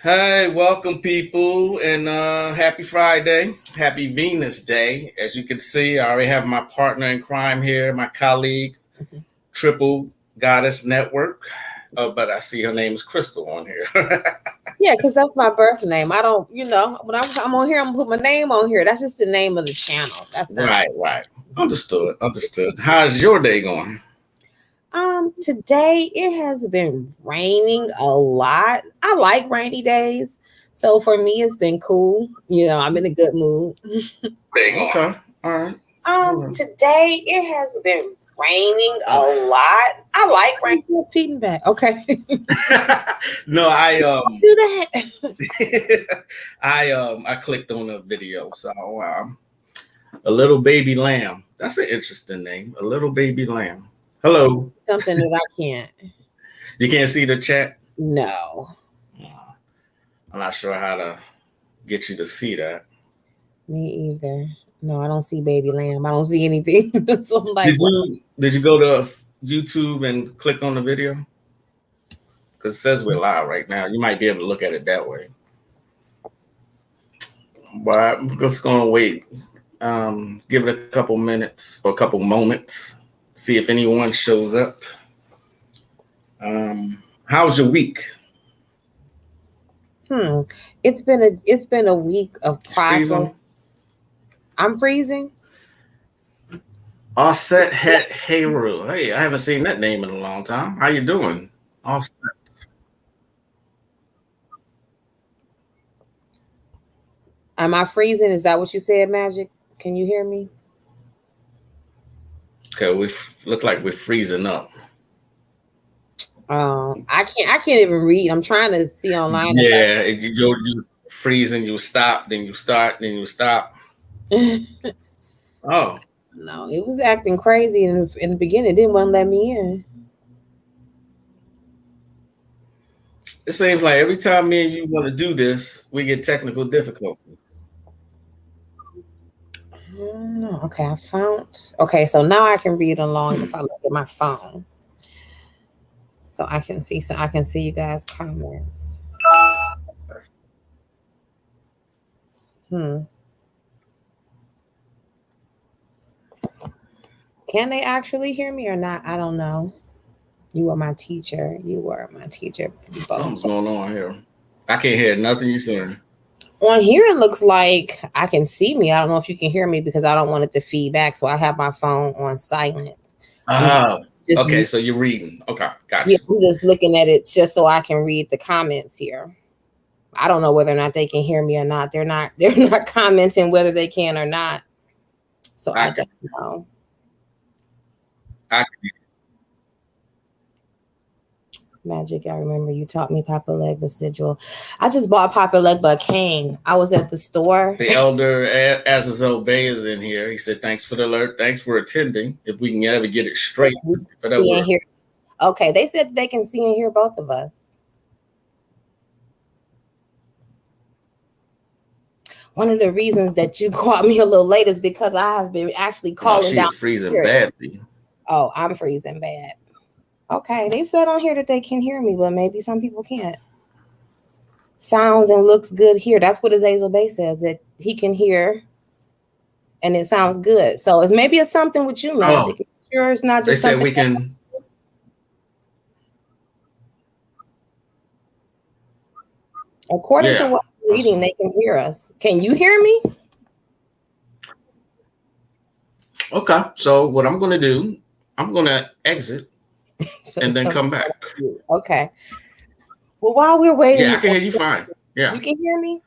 Hey, welcome people, and happy Friday, happy Venus Day. As you can see, I already have my partner in crime here, my colleague, Triple Goddess Network. But I see her name is Crystal on here. Yeah, because that's my birth name. I don't, when I'm on here, I'm gonna put my name on here. That's just the name of the channel. That's not Right. Understood. How's your day going? Today it has been raining a lot. I like rainy days. So for me, it's been cool. I'm in a good mood. Okay. All right. Today it has been raining a lot. I like rain. Feeding back. Okay. No, I do that. I clicked on a video, so a little baby lamb. That's an interesting name. A little baby lamb. Hello. Something that I can't. You can't see the chat? No. I'm not sure how to get you to see that. Me either. No, I don't see baby lamb. I don't see anything. So I'm like, did you go to YouTube and click on the video? Because it says we're live right now. You might be able to look at it that way. But I'm just going to wait. Give it a couple minutes or a couple moments. See if anyone shows up. How's your week? It's been a week of process. I'm freezing. Offset Het Heyru. Hey, I haven't seen that name in a long time. How you doing? Offset. Am I freezing? Is that what you said, Magic? Can you hear me? Okay, we look like we're freezing up. I can't even read. I'm trying to see online. Yeah, you freeze and you stop, then you start, then you stop. Oh no, it was acting crazy in the beginning. It didn't want to let me in. It seems like every time me and you want to do this, we get technical difficulties. No, okay, I found. Okay, so now I can read along if I look at my phone. So I can see you guys' comments. Can they actually hear me or not? I don't know. You were my teacher. Something's going on here. I can't hear nothing you're saying. On here, it looks like I can see me. I don't know if you can hear me because I don't want it to feed back. So I have my phone on silent. Okay, so you're reading. Okay, gotcha. Yeah, I'm just looking at it just so I can read the comments here. I don't know whether or not they can hear me or not. They're not commenting whether they can or not. So I don't know. Magic, I remember you taught me Papa Legba residual. I just bought Papa Legba a cane. I was at the store. The elder Azazel Bay is in here. He said, "Thanks for the alert. Thanks for attending. If we can ever get it straight." Here. Okay, they said they can see and hear both of us. One of the reasons that you caught me a little late is because I have been actually calling down. She's freezing badly. Oh, I'm freezing bad. Okay, they said on here that they can hear me, but maybe some people can't. Sounds and looks good here. That's what Azazel Bay says, that he can hear and it sounds good. So it's something with you, Magic. Oh, sure it's not just they said we can. According to what I'm reading, they can hear us. Can you hear me? Okay, so what I'm going to do, I'm going to exit and then come back. Okay. Well, while we're waiting. Yeah, I can hear you fine. Yeah. You can hear me?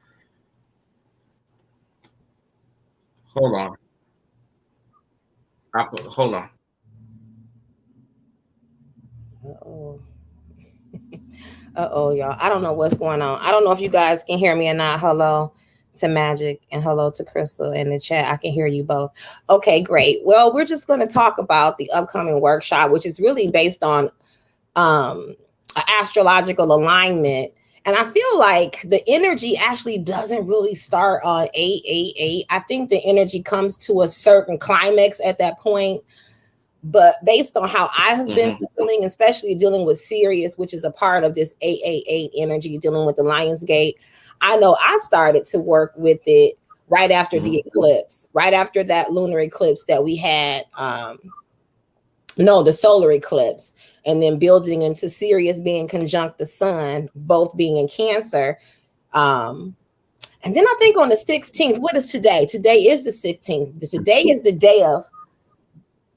Hold on. Hold on. Uh-oh, y'all. I don't know what's going on. I don't know if you guys can hear me or not. Hello to Magic and hello to Crystal in the chat. I can hear you both. Okay, great. Well, we're just going to talk about the upcoming workshop, which is really based on astrological alignment. And I feel like the energy actually doesn't really start on 888. I think the energy comes to a certain climax at that point. But based on how I have been feeling, especially dealing with Sirius, which is a part of this 888 energy, dealing with the Lionsgate, I know I started to work with it right after the eclipse, right after that lunar eclipse that we had. The solar eclipse, and then building into Sirius being conjunct the sun, both being in Cancer. And then I think on the 16th, what is today? Today is the 16th. Today is the day of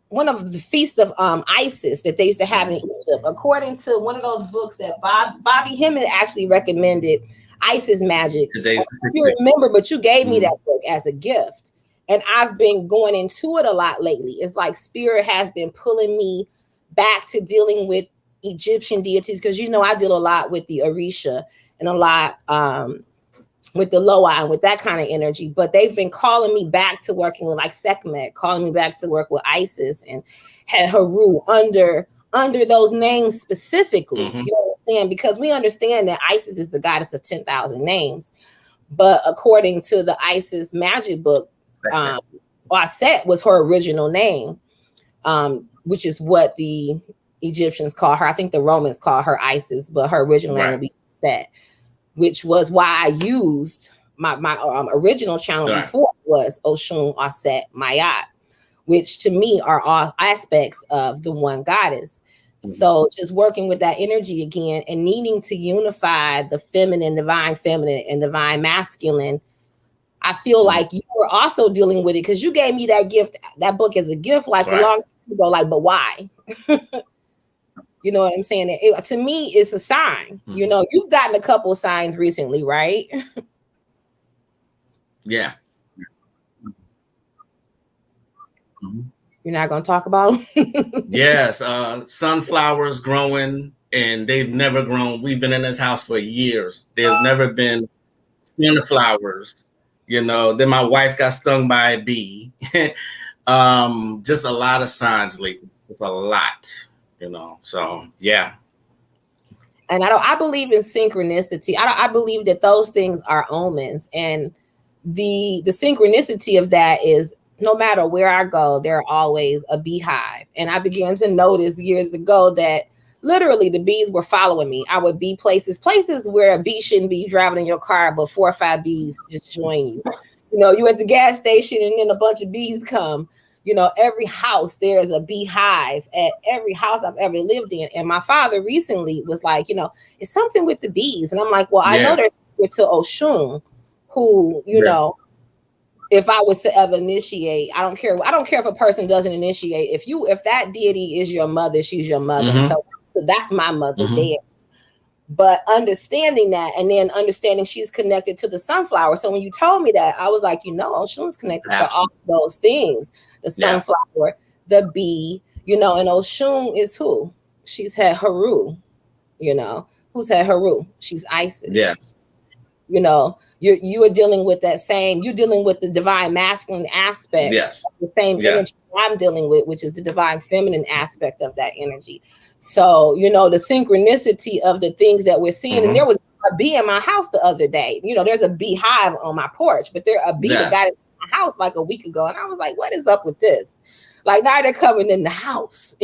one of the feasts of Isis that they used to have in Egypt. According to one of those books that Bobby Hemmett actually recommended, Isis Magic. You remember, but you gave me that book as a gift. And I've been going into it a lot lately. It's like Spirit has been pulling me back to dealing with Egyptian deities, because I deal a lot with the Orisha and a lot with the Loa and with that kind of energy. But they've been calling me back to working with like Sekhmet, calling me back to work with Isis and Haru under those names specifically. You know what I'm saying? Because we understand that Isis is the goddess of 10,000 names. But according to the Isis magic book, Aset was her original name, which is what the Egyptians call her. I think the Romans call her Isis, but her original name would be Aset, which was why I used my original channel before was Oshun, Aset, Mayat, which to me are all aspects of the one goddess. So just working with that energy again and needing to unify the divine feminine, and divine masculine. I feel like you were also dealing with it because you gave me that gift, that book as a gift, like a long time ago. Like, but why? You know what I'm saying? To me, it's a sign. You've gotten a couple signs recently, right? Yeah. You're not going to talk about them? Yes. Sunflowers growing, and they've never grown. We've been in this house for years. There's never been sunflowers. Then my wife got stung by a bee. Just a lot of signs lately. It's a lot, So yeah. And I believe in synchronicity. I believe that those things are omens, and the synchronicity of that is no matter where I go, there are always a beehive. And I began to notice years ago that literally the bees were following me. I would be places where a bee shouldn't be driving in your car, but 4 or 5 bees just join you. You at the gas station and then a bunch of bees come. Every house, there's a beehive at every house I've ever lived in. And my father recently was like, it's something with the bees. And I'm like, well, I know there's to Oshun, who, if I was to ever initiate, I don't care if a person doesn't initiate. If that deity is your mother, she's your mother. So that's my mother there. But understanding that, and then understanding she's connected to the sunflower. So when you told me that, I was like, Oshun's connected to all those things. The sunflower, the bee, and Oshun is who? She's had Haru, Who's had Haru? She's Isis. Yes. You are dealing with that same, you're dealing with the divine masculine aspect. Yes. The same energy I'm dealing with, which is the divine feminine aspect of that energy. So, the synchronicity of the things that we're seeing, and there was a bee in my house the other day. There's a beehive on my porch, but there a bee that got into my house like a week ago. And I was like, what is up with this? Like, now they're coming in the house,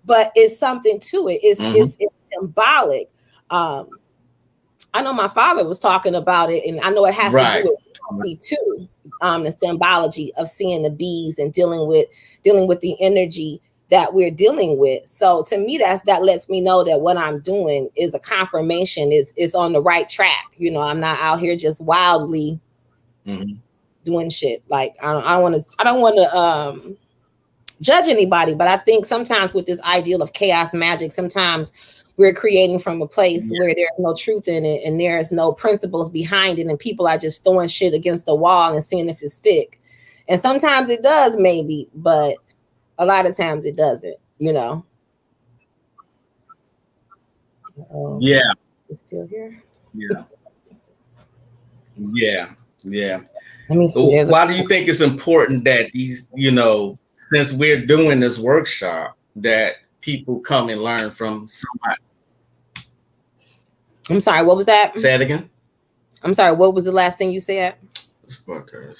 but it's something to it. It's symbolic. I know my father was talking about it, and I know it has to do with me too. The symbology of seeing the bees and dealing with the energy that we're dealing with. So to me, that lets me know that what I'm doing is a confirmation, is on the right track. I'm not out here just wildly doing shit. Like I don't want to judge anybody, but I think sometimes with this ideal of chaos magic, sometimes we're creating from a place where there's no truth in it and there's no principles behind it, and people are just throwing shit against the wall and seeing if it stick. And sometimes it does, maybe, but a lot of times it doesn't, Yeah. It's still here. Yeah. Let me see. Why do you think it's important that these, since we're doing this workshop, that people come and learn from somebody? I'm sorry, what was that? Say it again. I'm sorry, what was the last thing you said? This podcast.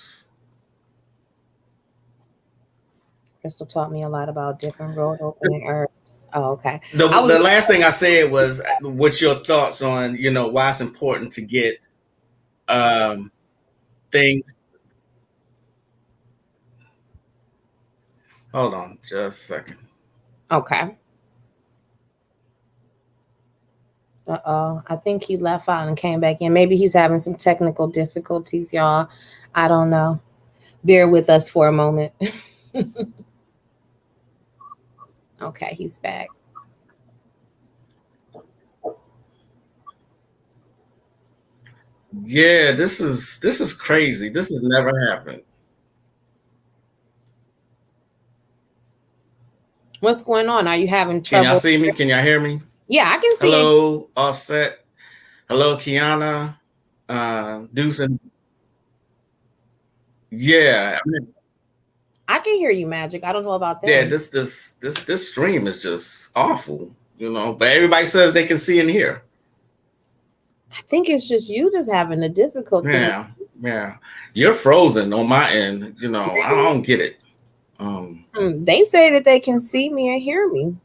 Crystal taught me a lot about different road opening herbs. Oh, okay. The last thing I said was, what's your thoughts on, why it's important to get things. Hold on just a second. Okay. I think he left out and came back in. Maybe he's having some technical difficulties, y'all. I don't know. Bear with us for a moment. Okay, he's back. Yeah, this is crazy. This has never happened. What's going on? Are you having Can trouble? y'all see me? Can y'all hear me? Yeah, I can see you. Hello, all set. Hello, Kiana. Deuce and yeah. I can hear you, Magic. I don't know about that. Yeah, this stream is just awful, but everybody says they can see and hear. I think it's just you that's having the difficulty. Yeah. You're frozen on my end. I don't get it. They say that they can see me and hear me,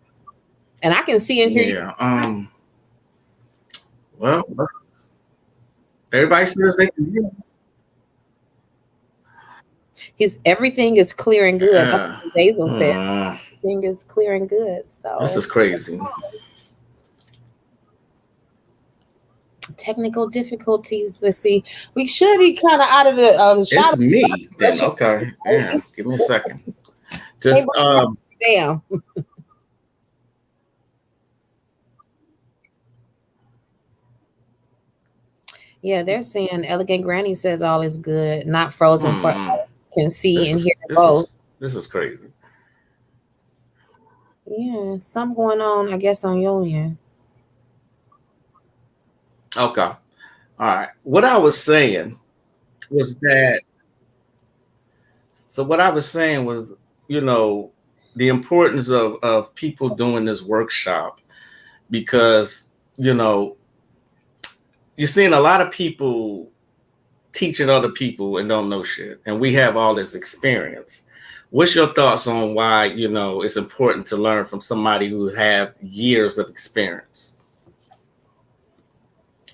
and I can see and hear you. Yeah. Well, everybody says they can hear. Everything is clear and good. Basil said everything is clear and good. So this is crazy. Technical difficulties. Let's see. We should be kind of out of the shot. It's me then. Okay. Yeah. Give me a second. Just damn. Yeah, they're saying Elegant Granny says all is good, not frozen for can see and hear both. This is crazy. Yeah, something going on, I guess, on your end. Okay. All right. What I was saying was that. So what I was saying was, the importance of people doing this workshop, because, you're seeing a lot of people teaching other people and don't know shit. And we have all this experience. What's your thoughts on why, it's important to learn from somebody who have years of experience?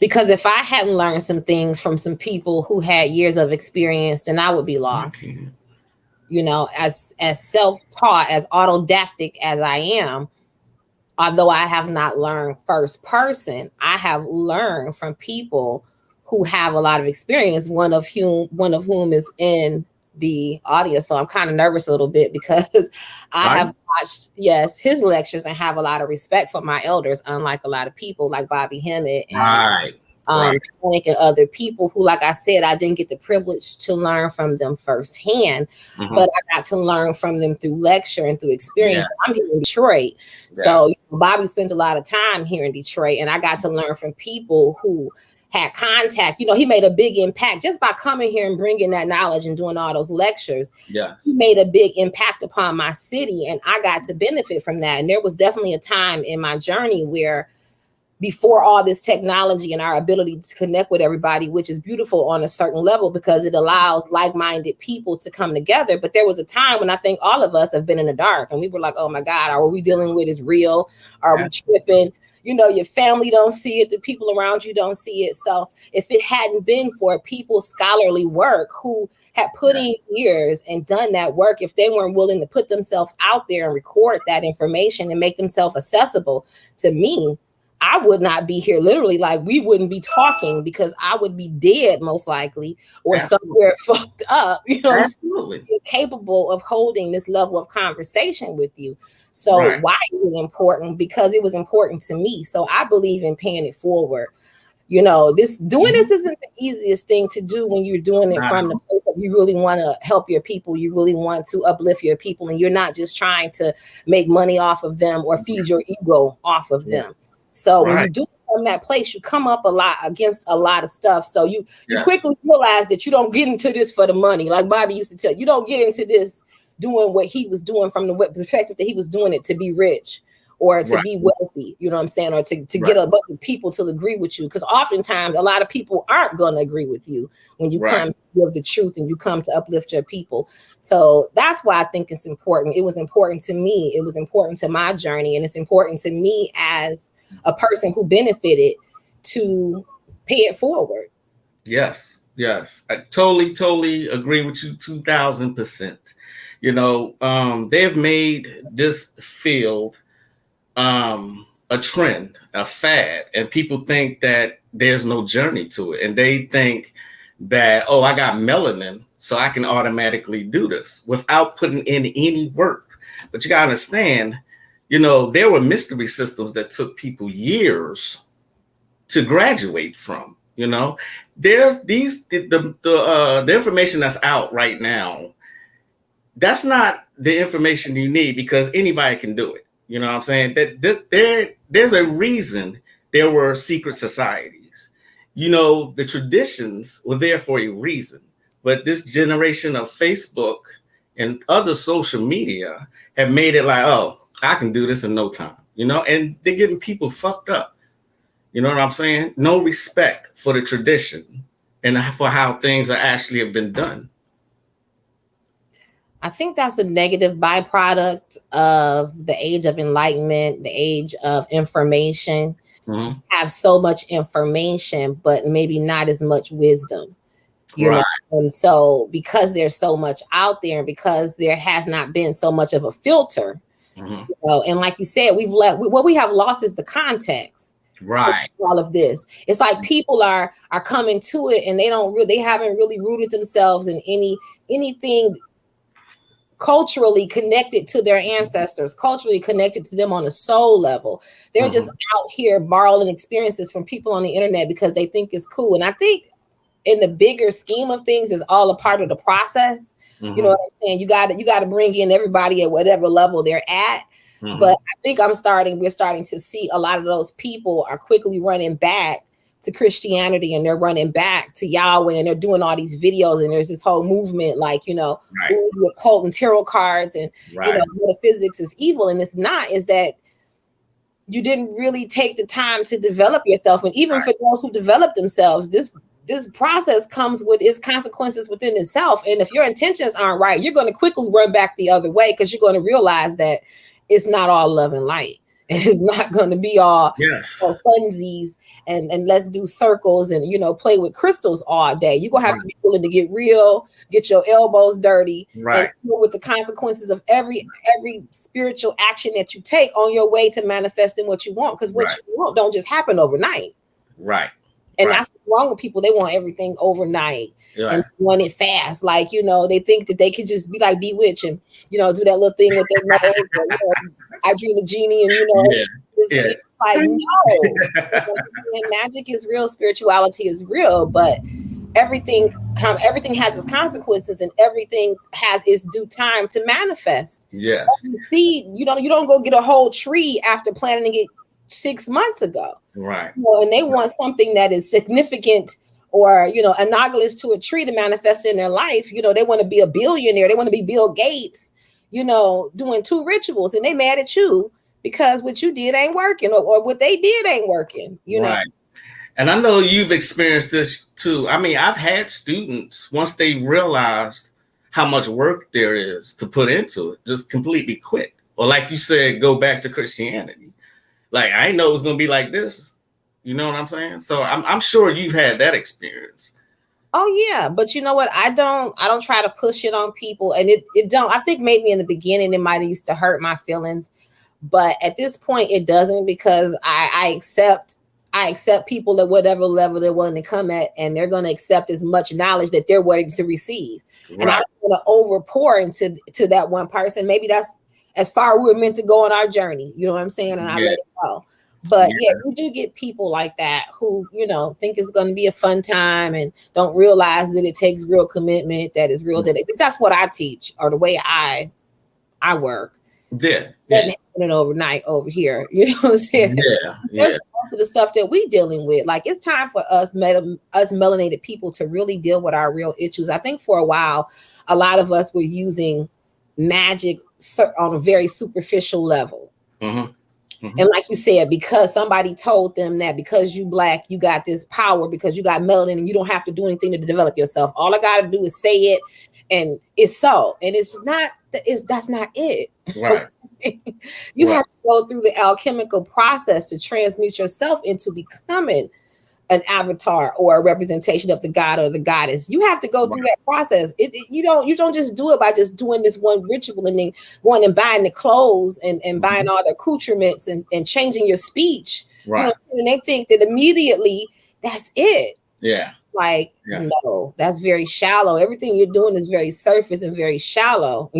Because if I hadn't learned some things from some people who had years of experience, then I would be lost. Okay. As self-taught, as autodidactic as I am, although I have not learned first person, I have learned from people who have a lot of experience, one of whom is in the audience. So I'm kind of nervous a little bit because I have watched, his lectures and have a lot of respect for my elders, unlike a lot of people like Bobby Hemmett and and other people who, like I said, I didn't get the privilege to learn from them firsthand, but I got to learn from them through lecture and through experience. I'm here in Detroit. So Bobby spends a lot of time here in Detroit, and I got to learn from people who had contact. He made a big impact just by coming here and bringing that knowledge and doing all those lectures. He made a big impact upon my city, and I got to benefit from that. And there was definitely a time in my journey where, before all this technology and our ability to connect with everybody, which is beautiful on a certain level because it allows like-minded people to come together. But there was a time when I think all of us have been in the dark and we were like, oh my God, are we dealing with is real? Are we tripping? Your family don't see it. The people around you don't see it. So if it hadn't been for people's scholarly work who had put in years and done that work, if they weren't willing to put themselves out there and record that information and make themselves accessible to me, I would not be here. Literally, like, we wouldn't be talking because I would be dead most likely or somewhere fucked up, incapable of holding this level of conversation with you. So why is it important? Because it was important to me. So I believe in paying it forward. This isn't the easiest thing to do when you're doing it from the place of you really want to help your people. You really want to uplift your people, and you're not just trying to make money off of them or feed your ego off of them. So when you do it from that place, you come up a lot against a lot of stuff. So you quickly realize that you don't get into this for the money. Like Bobby used to tell you, don't get into this doing what he was doing from the perspective that he was doing it to be rich or to Right. be wealthy, you know what I'm saying, or to get a bunch of people to agree with you. Because oftentimes a lot of people aren't going to agree with you when you come to give the truth and you come to uplift your people. So that's why I think it's important. It was important to me. It was important to my journey. And it's important to me as a person who benefited to pay it forward. Yes. I totally agree with you 2000%. You know, they've made this field a trend, a fad, and people think that there's no journey to it. And they think that, oh, I got melanin, so I can automatically do this without putting in any work. But you got to understand, you know, there were mystery systems that took people years to graduate from. You know, there's the information that's out right now. That's not the information you need, because anybody can do it. You know what I'm saying? That there's a reason there were secret societies. You know, the traditions were there for a reason. But this generation of Facebook and other social media have made it like, oh, I can do this in no time. You know, and they're getting people fucked up. You know what I'm saying? No respect for the tradition and for how things are actually have been done. I think that's a negative byproduct of the age of enlightenment, the age of information. Mm-hmm. Have so much information, but maybe not as much wisdom. You know? And so because there's so much out there, and because there has not been so much of a filter, you know, and like you said, what we have lost is the context. Right. All of this. It's like people are coming to it and they haven't really rooted themselves in anything culturally connected to their ancestors, culturally connected to them on a soul level. They're just out here borrowing experiences from people on the internet because they think it's cool. And I think in the bigger scheme of things, is all a part of the process. You know what I'm saying? You got to bring in everybody at whatever level they're at. But I think we're starting to see a lot of those people are quickly running back to Christianity, and they're running back to Yahweh, and they're doing all these videos, and there's this whole movement like, you know, the occult and tarot cards, and you know, metaphysics is evil. And it's not, is that you didn't really take the time to develop yourself. And even for those who develop themselves, this process comes with its consequences within itself. And if your intentions aren't right, you're going to quickly run back the other way, because you're going to realize that it's not all love and light. And it's not going to be all funsies and let's do circles and, you know, play with crystals all day. You're going to have to be willing to get real, get your elbows dirty, and deal with the consequences of every spiritual action that you take on your way to manifesting what you want. Because what you want don't just happen overnight. And that's what's wrong with people. They want everything overnight and want it fast. Like, you know, they think that they could just be like Bewitched and, you know, do that little thing with their nose. Or, you know, I dream a genie, and, you know, it's like, no. Magic is real. Spirituality is real. But everything has its consequences, and everything has its due time to manifest. Yes. See, you don't go get a whole tree after planting it 6 months ago. Right. You know, and they want something that is significant or, you know, analogous to a tree to manifest in their life. You know, they want to be a billionaire. They want to be Bill Gates, you know, doing 2 rituals, and they mad at you because what you did ain't working, or what they did ain't working, you know. And I know you've experienced this too. I mean, I've had students, once they realized how much work there is to put into it, just completely quit. Or like you said, go back to Christianity. Like, I didn't know it was going to be like this. You know what I'm saying? So I'm sure you've had that experience. Oh yeah. But you know what? I don't try to push it on people. And it don't, I think maybe in the beginning it might have used to hurt my feelings, but at this point it doesn't, because I accept people at whatever level they're willing to come at, and they're going to accept as much knowledge that they're willing to receive. And I don't want to over pour into that one person. Maybe that's as far we're meant to go on our journey. You know what I'm saying? And I let it go. But yeah, we do get people like that who, you know, think it's going to be a fun time and don't realize that it takes real commitment, that is real. That's what I teach, or the way I work. Doesn't happen overnight over here. You know what I'm saying? There's most of the stuff that we dealing with. Like, it's time for us melanated people to really deal with our real issues. I think for a while, a lot of us were using magic on a very superficial level. Mm-hmm. And like you said, because somebody told them that because you Black, you got this power, because you got melanin and you don't have to do anything to develop yourself. All I got to do is say it, and it's so. And that's not it. Right. You have to go through the alchemical process to transmute yourself into becoming an avatar or a representation of the god or the goddess. You have to go through that process. You don't just do it by just doing this one ritual and then going and buying the clothes and buying all the accoutrements and changing your speech. Right. And they think that immediately that's it. Yeah. Like, no, that's very shallow. Everything you're doing is very surface and very shallow,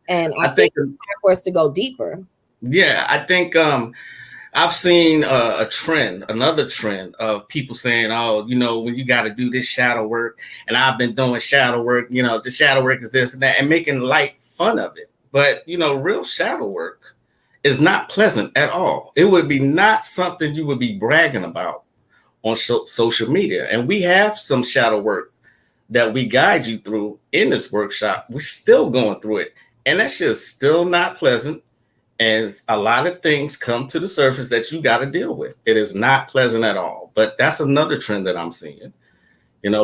And I think it's time for us to go deeper. Yeah, I think I've seen another trend of people saying, oh, when you got to do this shadow work, and I've been doing shadow work, the shadow work is this and that, and making light fun of it. But, real shadow work is not pleasant at all. It would be not something you would be bragging about on social media. And we have some shadow work that we guide you through in this workshop. We're still going through it. And that's just still not pleasant. And a lot of things come to the surface that you got to deal with. It is not pleasant at all. But that's another trend that I'm seeing.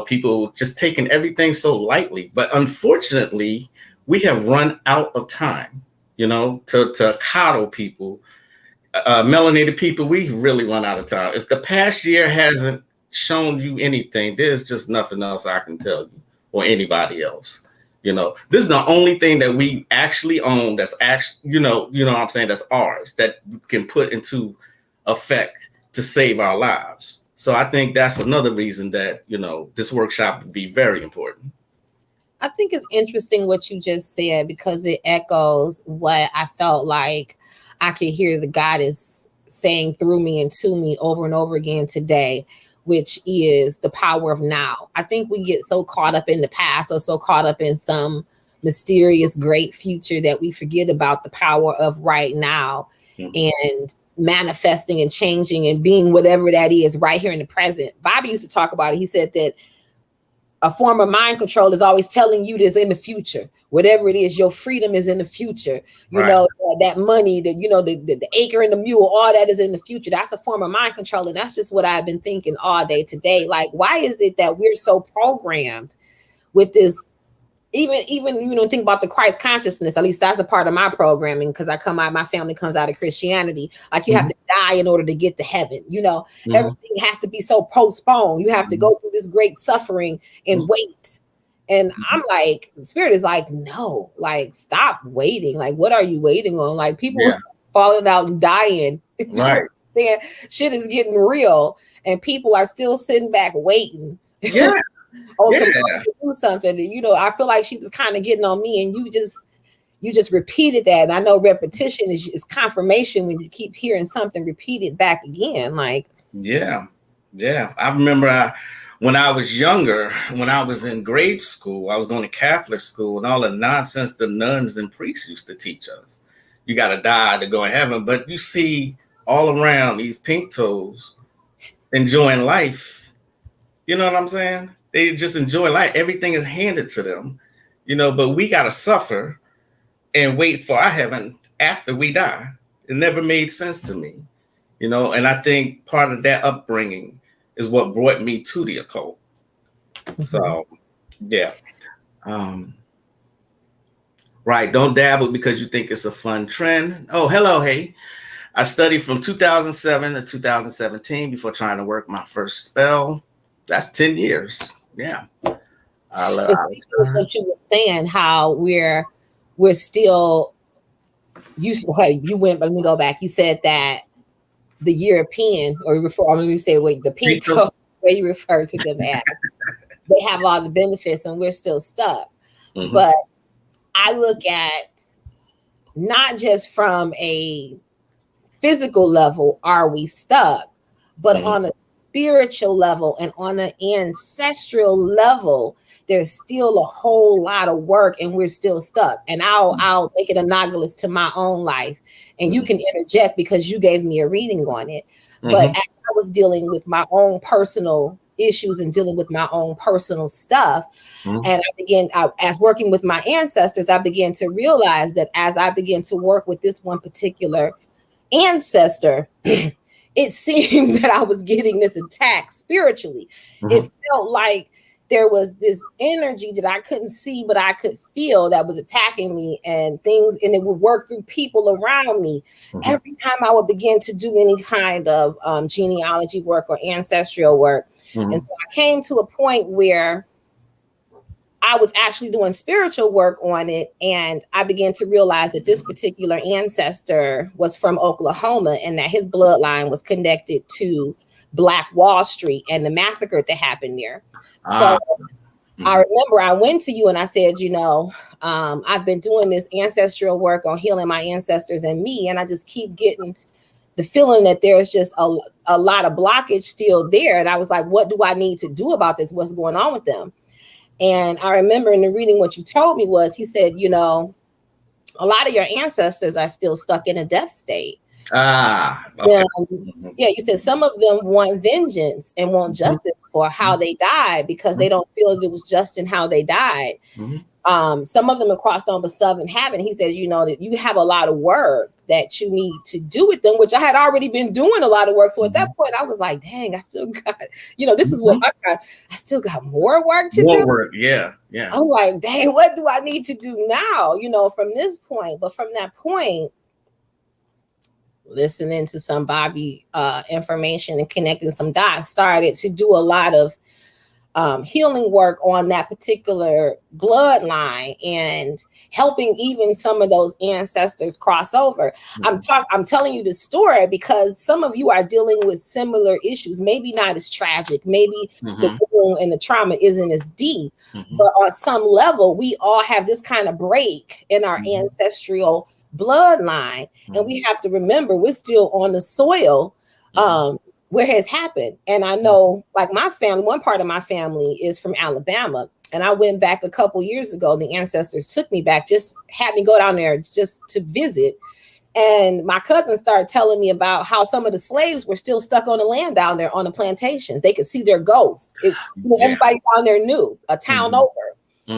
People just taking everything so lightly. But unfortunately, we have run out of time, to coddle people. Melanated people, we really run out of time. If the past year hasn't shown you anything, there's just nothing else I can tell you or anybody else. This is the only thing that we actually own that's actually, what I'm saying, that's ours, that can put into effect to save our lives. So I think that's another reason that, this workshop would be very important. I think it's interesting what you just said, because it echoes what I felt like I could hear the goddess saying through me and to me over and over again today, which is the power of now. I think we get so caught up in the past or so caught up in some mysterious great future that we forget about the power of right now and manifesting and changing and being whatever that is right here in the present. Bobby used to talk about it. He said that a form of mind control is always telling you this in the future. Whatever it is, your freedom is in the future. That money, the acre and the mule, all that is in the future. That's a form of mind control. And that's just what I've been thinking all day today. Like, why is it that we're so programmed with this? Even think about the Christ consciousness. At least that's a part of my programming, because my family comes out of Christianity. Like, you have to die in order to get to heaven. Everything has to be so postponed. You have to go through this great suffering and wait. And I'm like, Spirit is like, no, like, stop waiting. Like, what are you waiting on? Like, people are falling out and dying. Right. Shit is getting real, and people are still sitting back waiting. Yeah. To do something. And, I feel like she was kind of getting on me, and you just repeated that. And I know repetition is confirmation when you keep hearing something repeated back again. Like, yeah. I remember when I was younger, when I was in grade school, I was going to Catholic school, and all the nonsense the nuns and priests used to teach us. You got to die to go in heaven. But you see all around these pink toes enjoying life. You know what I'm saying? They just enjoy life. Everything is handed to them, but we got to suffer and wait for our heaven after we die. It never made sense to me, and I think part of that upbringing is what brought me to the occult. So, yeah. Right. Don't dabble because you think it's a fun trend. Oh, hello. Hey, I studied from 2007 to 2017 before trying to work my first spell. That's 10 years. Yeah. What you were saying, how we're still you went, but let me go back. You said that the European, the pink toe, where you refer to them as, they have all the benefits and we're still stuck. But I look at not just from a physical level, are we stuck, but on a spiritual level and on an ancestral level, there's still a whole lot of work and we're still stuck. And I'll make it analogous to my own life, and you can interject because you gave me a reading on it. But as I was dealing with my own personal issues and dealing with my own personal stuff, and as working with my ancestors, I began to realize that as I began to work with this one particular ancestor, it seemed that I was getting this attack spiritually. It felt like there was this energy that I couldn't see, but I could feel that was attacking me and things, and it would work through people around me. Every time I would begin to do any kind of genealogy work or ancestral work. And so I came to a point where I was actually doing spiritual work on it. And I began to realize that this particular ancestor was from Oklahoma and that his bloodline was connected to Black Wall Street and the massacre that happened there. So I remember I went to you and I said, I've been doing this ancestral work on healing my ancestors and me. And I just keep getting the feeling that there's just a lot of blockage still there. And I was like, what do I need to do about this? What's going on with them? And I remember in the reading, what you told me was, he said, a lot of your ancestors are still stuck in a death state. Okay. You said some of them want vengeance and want justice for how they died because they don't feel that it was just in how they died. Some of them have crossed on, but some haven't. He said, that you have a lot of work that you need to do with them, which I had already been doing a lot of work. So at that point, I was like, dang, I still got, this is what I still got more work to do. Work. Yeah. I'm like, dang, what do I need to do now, from this point? But from that point, listening to some Bobby information and connecting some dots, started to do a lot of healing work on that particular bloodline and helping even some of those ancestors cross over. I'm telling you this story because some of you are dealing with similar issues, maybe not as tragic, maybe the wound and the trauma isn't as deep, but on some level, we all have this kind of break in our ancestral bloodline. And we have to remember we're still on the soil where it has happened. And I know, like my family, one part of my family is from Alabama. And I went back a couple years ago. The ancestors took me back, just had me go down there just to visit. And my cousin started telling me about how some of the slaves were still stuck on the land down there on the plantations. They could see their ghosts. Everybody down there knew, a town over.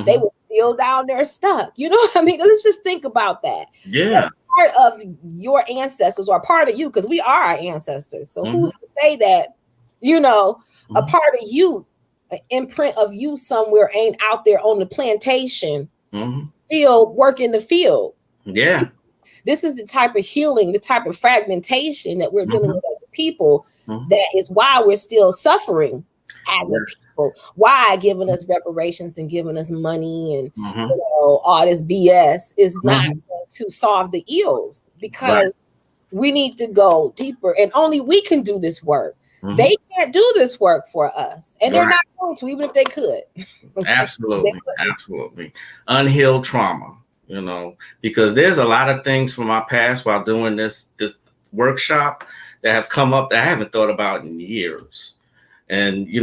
They were still down there stuck. You know what I mean? Let's just think about that. Yeah. Part of your ancestors or part of you, because we are our ancestors. So who's to say that, a part of you, an imprint of you somewhere ain't out there on the plantation, still working the field. Yeah. This is the type of healing, the type of fragmentation that we're dealing with as a people. That is why we're still suffering as a people. Why giving us reparations and giving us money and all this BS is not going to solve the ills, because we need to go deeper, and only we can do this work. They can't do this work for us, and they're not going to, even if they could. Absolutely. Unhealed trauma, because there's a lot of things from my past while doing this workshop that have come up that I haven't thought about in years. And, you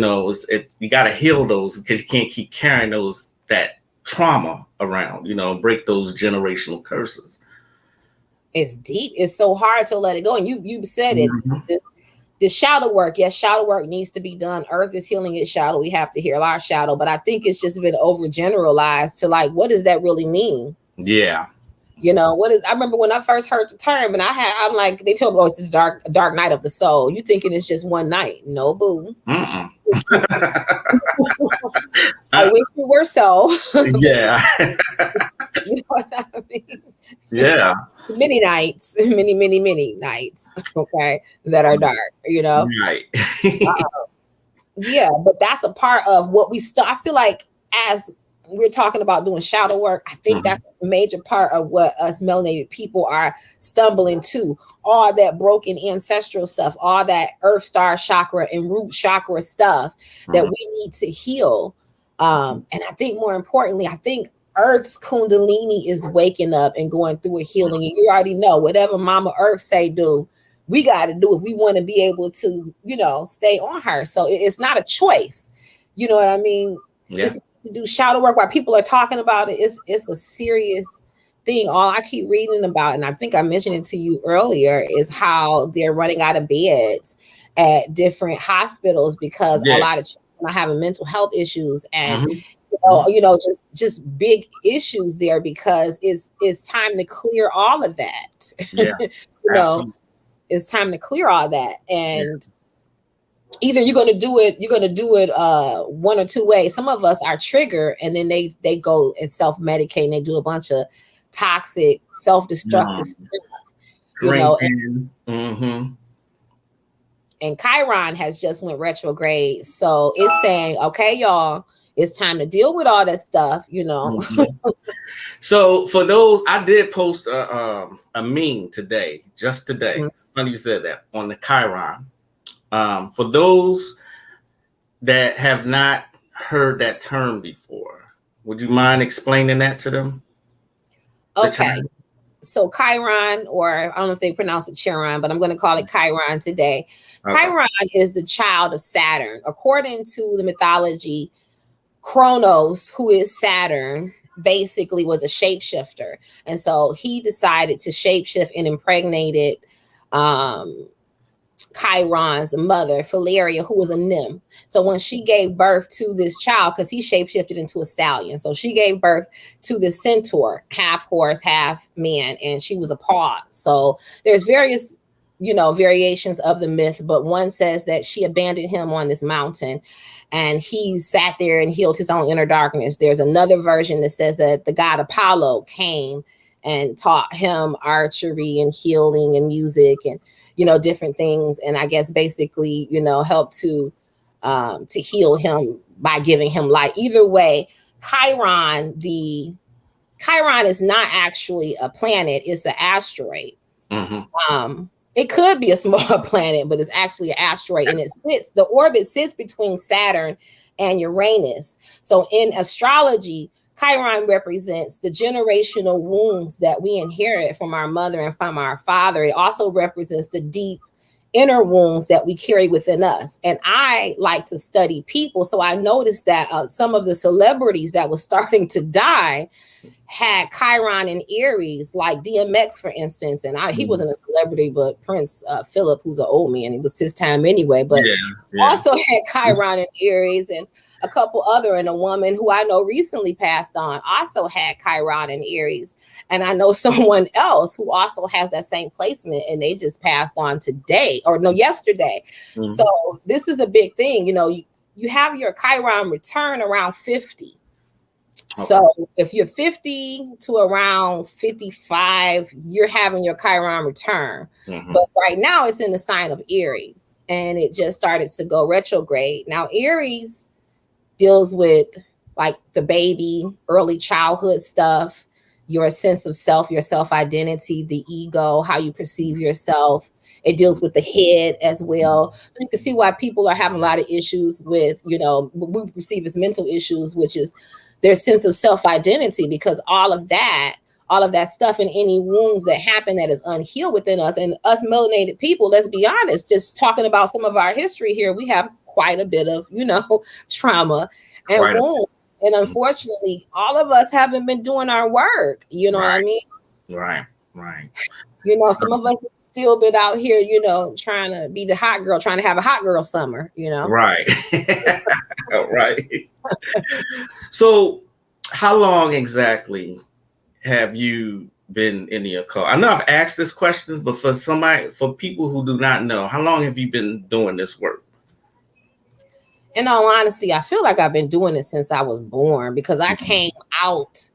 got to heal those, because you can't keep carrying that trauma around, break those generational curses. It's deep. It's so hard to let it go. And you said it, the shadow work. Yes, shadow work needs to be done. Earth is healing its shadow. We have to heal our shadow. But I think it's just been overgeneralized to like, what does that really mean? Yeah. I remember when I first heard the term, and I'm like, they told me, it's the dark night of the soul. You thinking it's just one night. No, boo. I wish it were so. Yeah. You know what I mean? Yeah. Many nights, many nights, okay, that are dark, Right. Yeah, but that's a part of what we I feel like as we're talking about doing shadow work, I think that's a major part of what us melanated people are stumbling to. All that broken ancestral stuff, all that earth star chakra and root chakra stuff that we need to heal. And I think more importantly, I think Earth's Kundalini is waking up and going through a healing. And you already know, whatever Mama Earth say do, we got to do if we want to be able to, stay on her. So it's not a choice. You know what I mean? Yeah. It's to do shadow work while people are talking about it. It's a serious thing. All I keep reading about, and I think I mentioned it to you earlier, is how they're running out of beds at different hospitals because a lot of children are having mental health issues and just big issues there, because it's time to clear all of that. Yeah. it's time to clear all that. And either you're going to do it one or two ways. Some of us are triggered, and then they go and self-medicate, and they do a bunch of toxic, self-destructive stuff, you know. And Chiron has just went retrograde, so it's saying, okay, y'all, it's time to deal with all that stuff, you know. So for those, I did post a meme today, just today. It's funny you said that, on the Chiron. For those that have not heard that term before, would you mind explaining that to them? Okay. So Chiron, or I don't know if they pronounce it Chiron, but I'm going to call it Chiron today. Okay. Chiron is the child of Saturn. According to the mythology, Croix, who is Saturn, basically was a shapeshifter. And so he decided to shapeshift and impregnated Chiron's mother, Philaria, who was a nymph. So when she gave birth to this child, because he shapeshifted into a stallion, so she gave birth to this centaur, half horse, half man, and she was a paw. So there's various, you know, variations of the myth, but one says that she abandoned him on this mountain, and he sat there and healed his own inner darkness. There's another version that says that the god Apollo came and taught him archery and healing and music and, you know, different things. And I guess basically, you know, help to heal him by giving him light. Either way, Chiron is not actually a planet. It's an asteroid. It could be a small planet, but it's actually an asteroid. And the orbit sits between Saturn and Uranus. So in astrology, Chiron represents the generational wounds that we inherit from our mother and from our father. It also represents the deep inner wounds that we carry within us. And I like to study people. So I noticed that some of the celebrities that were starting to die had Chiron in Aries, like DMX, for instance. And he wasn't a celebrity, but Prince Philip, who's an old man, it was his time anyway, but also had Chiron in Aries, and a couple other, and a woman who I know recently passed on also had Chiron in Aries. And I know someone else who also has that same placement, and they just passed on yesterday. So this is a big thing. You know, you have your Chiron return around 50. Okay. So if you're 50 to around 55, you're having your Chiron return. But right now it's in the sign of Aries, and it just started to go retrograde. Now Aries deals with like the baby, early childhood stuff, your sense of self, your self-identity, the ego, how you perceive yourself. It deals with the head as well. So you can see why people are having a lot of issues with, you know, what we perceive as mental issues, which is their sense of self-identity, because all of that stuff and any wounds that happen that is unhealed within us, and us melanated people, let's be honest, just talking about some of our history here, we have quite a bit of, you know, trauma and wounds. And unfortunately, all of us haven't been doing our work. You know what I mean? Right. You know, some of us have still been out here, you know, trying to be the hot girl, trying to have a hot girl summer, you know? Right. So how long exactly have you been in the occult? I know I've asked this question, but for people who do not know, how long have you been doing this work? In all honesty, I feel like I've been doing it since I was born, because I came out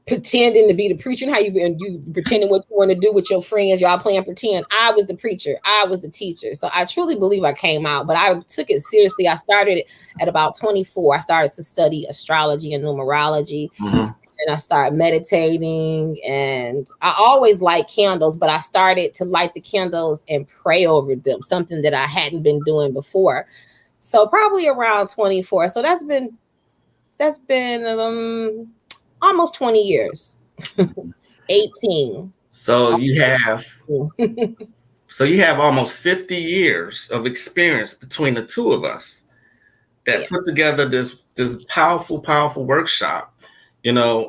pretending to be the preacher. And how you pretending what you want to do with your friends, y'all playing pretend. I was the preacher, I was the teacher. So I truly believe I came out, but I took it seriously. I started at about 24. I started to study astrology and numerology. And I started meditating, and I always liked candles, but I started to light the candles and pray over them, something that I hadn't been doing before. So probably around 24. So that's been almost 20 years. 18. So you have almost 50 years of experience between the two of us that put together this powerful workshop, you know,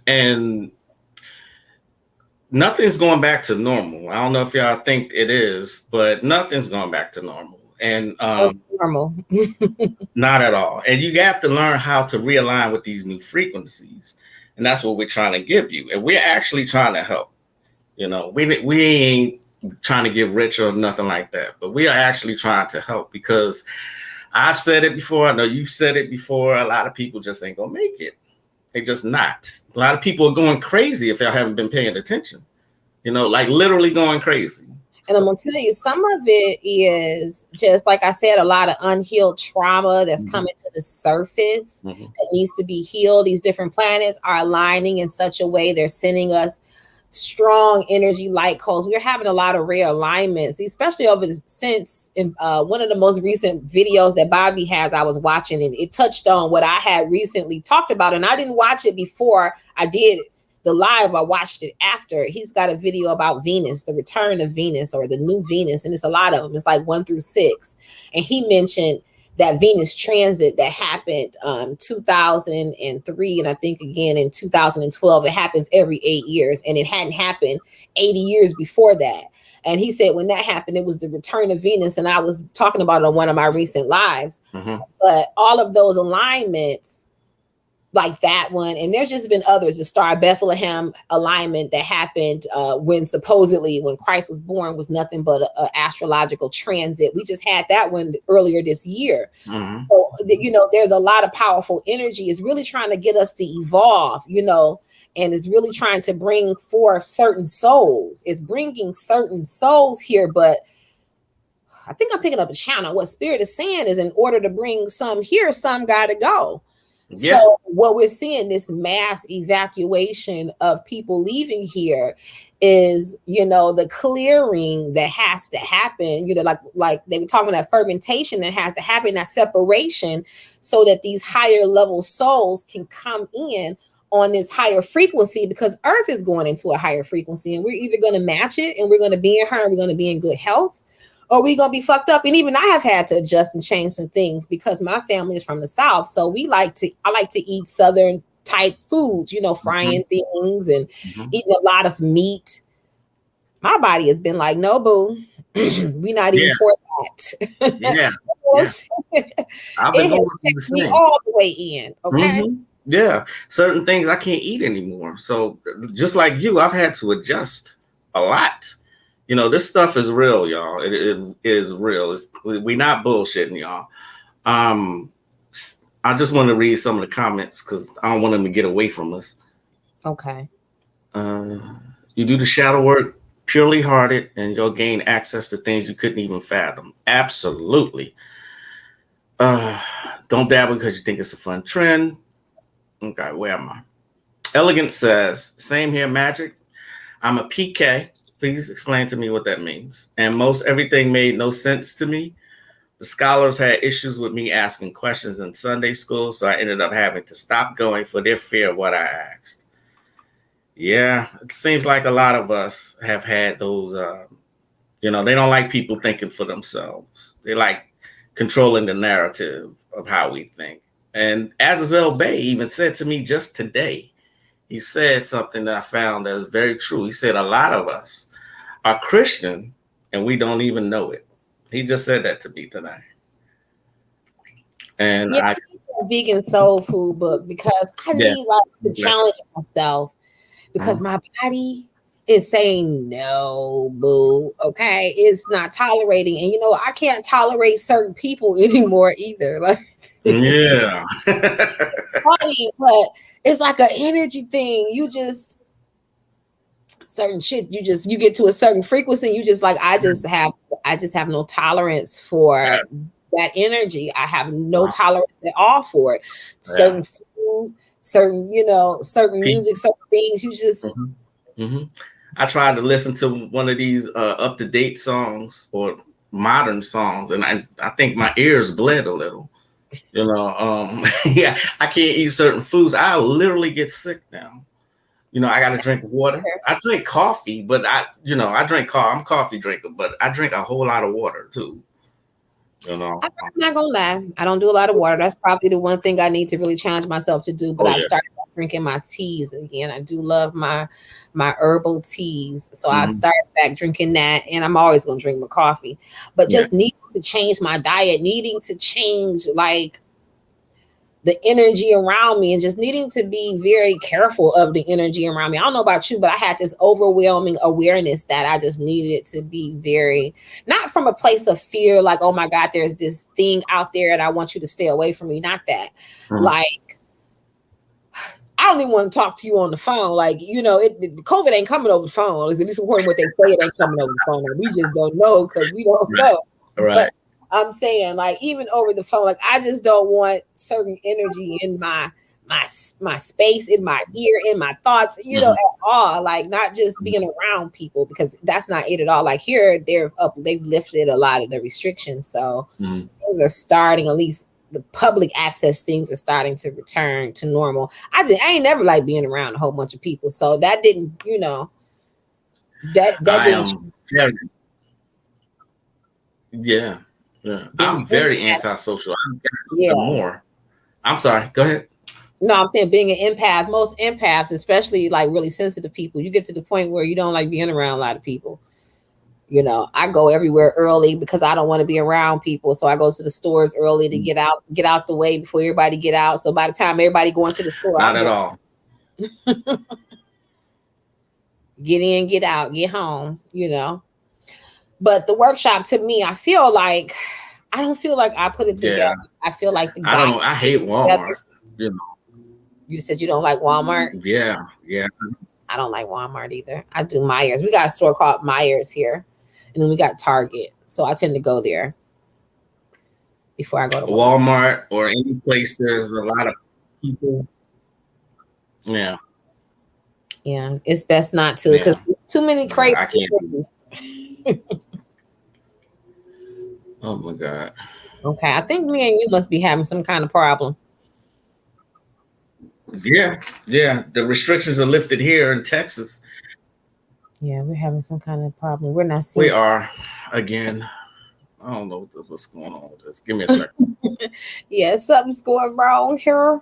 and nothing's going back to normal. I don't know if y'all think it is, but nothing's going back to normal. And normal. Not at all. And you have to learn how to realign with these new frequencies. And that's what we're trying to give you. And we're actually trying to help. You know, we ain't trying to get rich or nothing like that. But we are actually trying to help, because I've said it before. I know you've said it before. A lot of people just ain't gonna make it. They just not. A lot of people are going crazy if y'all haven't been paying attention. Like literally going crazy. And I'm gonna tell you, some of it is just like I said, a lot of unhealed trauma that's coming to the surface that needs to be healed. These different planets are aligning in such a way they're sending us strong energy light codes. We're having a lot of realignments, especially since in one of the most recent videos that Bobby has, I was watching, and it touched on what I had recently talked about. And I didn't watch it before I did the live. I watched it after. He's got a video about Venus, the return of Venus, or the new Venus, and it's a lot of them. It's like 1 through 6, and he mentioned that Venus transit that happened 2003, and I think again in 2012. It happens every 8 years, and it hadn't happened 80 years before that. And he said when that happened, it was the return of Venus, and I was talking about it on one of my recent lives. But all of those alignments, like that one, and there's just been others. The Star of Bethlehem alignment that happened when Christ was born was nothing but an astrological transit. We just had that one earlier this year. So, there's a lot of powerful energy. It's really trying to get us to evolve, and it's really trying to bring forth certain souls. It's bringing certain souls here, but I think I'm picking up a channel. What Spirit is saying is, in order to bring some here, some got to go. Yeah. So what we're seeing, this mass evacuation of people leaving here, is, the clearing that has to happen, like they were talking about, that fermentation that has to happen, that separation, so that these higher level souls can come in on this higher frequency, because Earth is going into a higher frequency, and we're either going to match it, and we're going to be in her, and we're going to be in good health, or we gonna be fucked up. And even I have had to adjust and change some things, because my family is from the South. So I like to eat Southern type foods, frying things and eating a lot of meat. My body has been like, no, boo, we not even for that. I've been going me all the way in. Okay. Yeah. Certain things I can't eat anymore. So just like you, I've had to adjust a lot. This stuff is real, y'all. It is real. We're not bullshitting, y'all. I just want to read some of the comments, because I don't want them to get away from us. Okay. You do the shadow work purely hearted, and you'll gain access to things you couldn't even fathom. Absolutely. Don't dabble because you think it's a fun trend. Okay, where am I? Elegant says, same here, Magic. I'm a PK. Please explain to me what that means. And most everything made no sense to me. The scholars had issues with me asking questions in Sunday school, so I ended up having to stop going for their fear of what I asked. Yeah, it seems like a lot of us have had those, they don't like people thinking for themselves. They like controlling the narrative of how we think. And Azazel Bey even said to me just today, he said something that I found that is very true. He said a lot of us are Christian and we don't even know it. He just said that to me tonight. And I a vegan soul food book, because I need to challenge myself, because my body is saying no, boo. Okay, it's not tolerating, and I can't tolerate certain people anymore either. Like, yeah, funny, but it's like an energy thing. You just certain shit. You get to a certain frequency. You just like, I just have no tolerance for that energy. I have no tolerance at all for it. Certain food, certain music, certain things. You just. I tried to listen to one of these up-to-date songs or modern songs, and I think my ears bled a little. I can't eat certain foods. I literally get sick now. I got to drink water. I drink coffee, but I drink coffee. I'm a coffee drinker, but I drink a whole lot of water too. I'm not gonna lie. I don't do a lot of water. That's probably the one thing I need to really challenge myself to do. But I've started drinking my teas again. I do love my herbal teas. So I've started back drinking that, and I'm always gonna drink my coffee. But just needing to change my diet, needing to change, like, the energy around me and just needing to be very careful of the energy around me. I don't know about you, but I had this overwhelming awareness that I just needed it to be very, not from a place of fear, like, oh my God, there's this thing out there and I want you to stay away from me. Not that. Like, I don't even want to talk to you on the phone. Like, COVID ain't coming over the phone. At least according to what they say, it ain't coming over the phone. We just don't know because we don't know. Right. But I'm saying, like, even over the phone, like, I just don't want certain energy in my space, in my ear, in my thoughts, at all. Like, not just being around people, because that's not it at all. Like, here, they've lifted a lot of the restrictions. So things are starting, at least the public access things are starting to return to normal. I ain't never like being around a whole bunch of people. So that didn't, Yeah. I'm very antisocial. I'm sorry. Go ahead. No, I'm saying being an empath, most empaths, especially like really sensitive people, you get to the point where you don't like being around a lot of people. I go everywhere early because I don't want to be around people. So I go to the stores early to get out the way before everybody get out. So by the time everybody going to the store, not at all. Get in, get out, get home, But the workshop, to me, I don't feel like I put it together. I feel like I hate Walmart. You said you don't like Walmart? Yeah. I don't like Walmart either. I do Myers. We got a store called Myers here. And then we got Target. So I tend to go there before I go to Walmart or any place there's a lot of people. Yeah. Yeah. It's best not to, because there's too many crazy things. Oh my God. Okay. I think me and you must be having some kind of problem. Yeah. The restrictions are lifted here in Texas. Yeah, we're having some kind of problem. We're not seeing. We are again. I don't know what's going on with this. Give me a second. Yeah, something's going wrong here.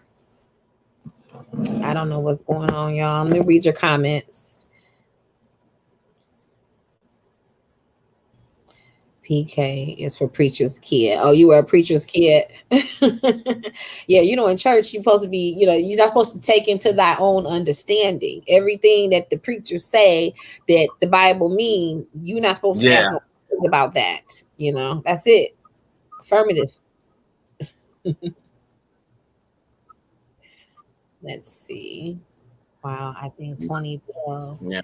I don't know what's going on, y'all. Let me read your comments. PK is for preacher's kid. Oh, you were a preacher's kid. Yeah, in church, you're supposed to be, you're not supposed to take into thy own understanding. Everything that the preachers say that the Bible means, you're not supposed to ask no questions about that. That's it. Affirmative. Let's see. Wow, I think 2012. Yeah.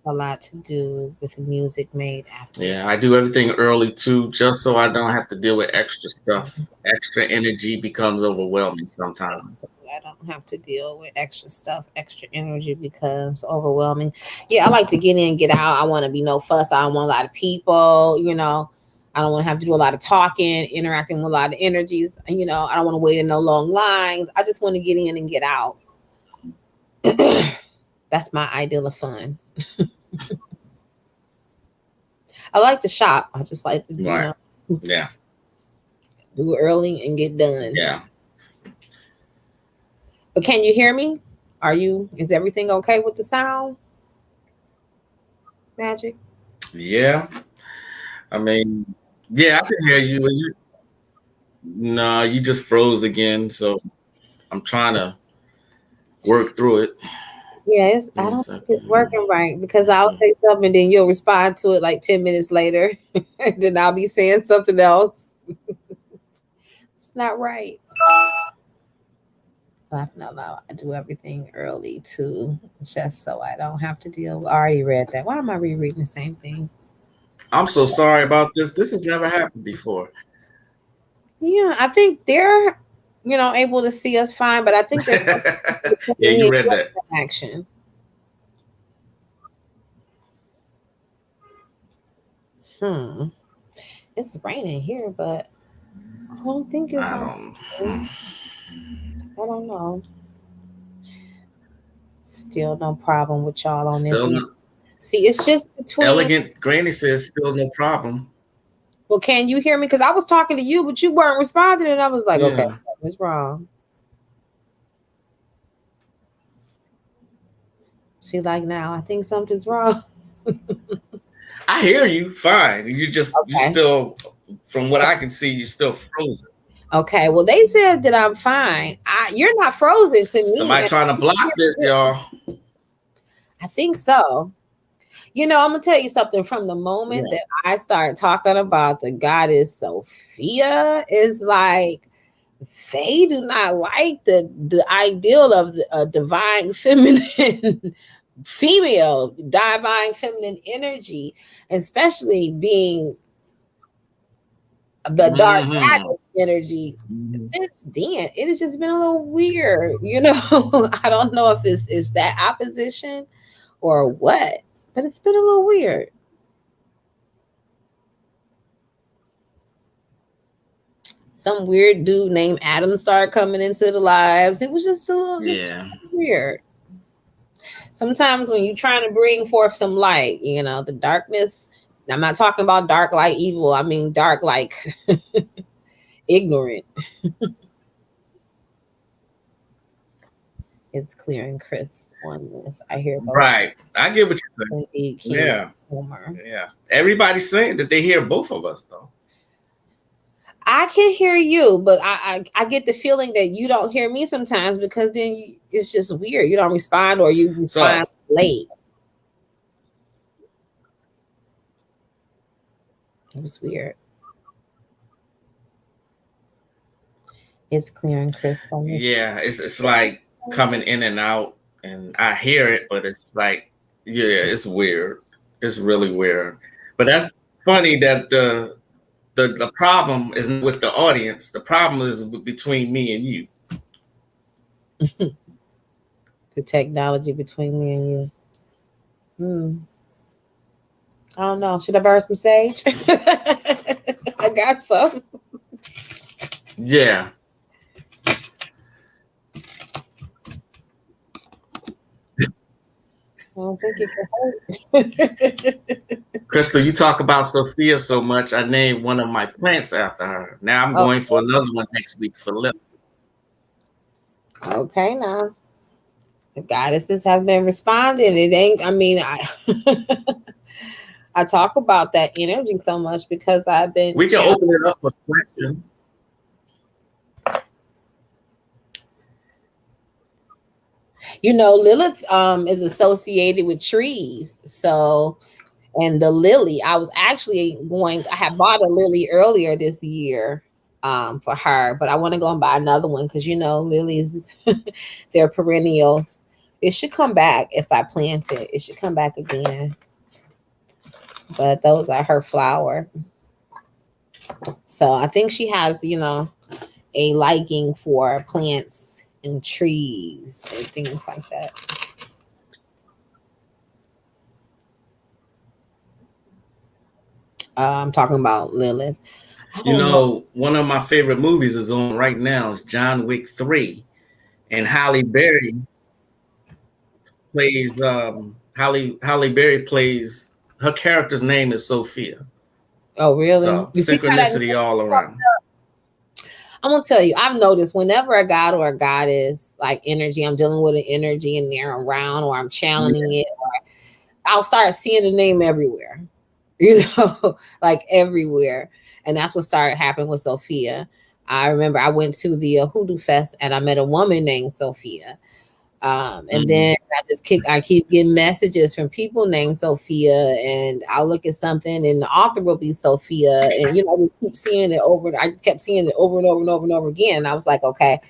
A lot to do with the music made after. Yeah, I do everything early too, just so I don't have to deal with extra stuff. Extra energy becomes overwhelming sometimes. I don't have to deal with extra stuff. Extra energy becomes overwhelming. Yeah, I like to get in, get out. I want to be no fuss. I don't want a lot of people, I don't want to have to do a lot of talking, interacting with a lot of energies. I don't want to wait in no long lines. I just want to get in and get out. That's my ideal of fun. I like to shop. I just like to do early and get done. Yeah. But can you hear me? Is everything okay with the sound? Magic? Yeah. I mean, yeah, I can hear you. No, you just froze again. So I'm trying to work through it. Yeah, I don't think it's working right, because I'll say something and then you'll respond to it like 10 minutes later. And then I'll be saying something else. It's not right. I do everything early too, just so I don't have to deal with. I already read that. Why am I rereading the same thing? I'm so sorry about this. This has never happened before. Yeah, I think they're able to see us fine, but I think there's yeah, you read that action. It's raining here, but I don't think it's. I don't know. Still no problem with y'all on this. See, it's just between. Elegant Granny says still no problem. Well, can you hear me? Because I was talking to you, but you weren't responding, and I was like, okay, what's wrong? She's like, now I think something's wrong. I hear you fine. You still, from what I can see, you're still frozen. Okay, well, they said that I'm fine. You're not frozen to me. Somebody trying to block this, y'all. I think so. You know, I'm gonna tell you something. From the moment that I started talking about the goddess Sophia, is like they do not like the ideal of a divine feminine female, divine feminine energy, especially being the dark goddess energy. Since then, it has just been a little weird. You know, I don't know if it's that opposition or what, but it's been a little weird. Some weird dude named Adam started coming into the lives. It was just a little weird. Sometimes when you're trying to bring forth some light, you know, the darkness. I'm not talking about dark like evil. I mean dark like ignorant. It's clear and crisp on this. I hear both. Right. I get what you're saying. Yeah. Yeah. Everybody's saying that they hear both of us though. I can hear you, but I get the feeling that you don't hear me sometimes, because then it's just weird. You don't respond, or you respond late. It was weird. It's clear and crisp. Yeah, it's like coming in and out, and I hear it, but it's like, yeah, it's weird. It's really weird. But that's funny that the problem isn't with the audience. The problem is between me and you. The technology between me and you. I don't know. Should I burn some sage? I got some. Yeah. I don't think it can hurt. Crystal, you talk about Sophia so much. I named one of my plants after her. Now I'm going for another one next week for Lily. Okay, now the goddesses have been responding. It ain't. I mean, I talk about that energy so much because I've been. We can open it up for questions. You know, Lilith is associated with trees. So, and the lily, I was actually I had bought a lily earlier this year for her, but I want to go and buy another one because, you know, lilies, they're perennials. It should come back if I plant it. It should come back again. But those are her flower. So I think she has, you know, a liking for plants and trees and things like that. I'm talking about Lilith. You know, one of my favorite movies is on right now is John Wick 3, and Halle Berry plays Halle Berry plays, her character's name is Sophia. Oh, really? So synchronicity all around. I'm gonna tell you, I've noticed whenever a god or a goddess like energy, I'm dealing with an energy and they're around, or I'm channeling it, or I'll start seeing the name everywhere, you know, like everywhere. And that's what started happening with Sophia. I remember I went to the Hoodoo Fest and I met a woman named Sophia. And then I keep getting messages from people named Sophia, and I'll look at something and the author will be Sophia, and you know, I just keep seeing it over. I just kept seeing it over and over and over and over again. And I was like, okay,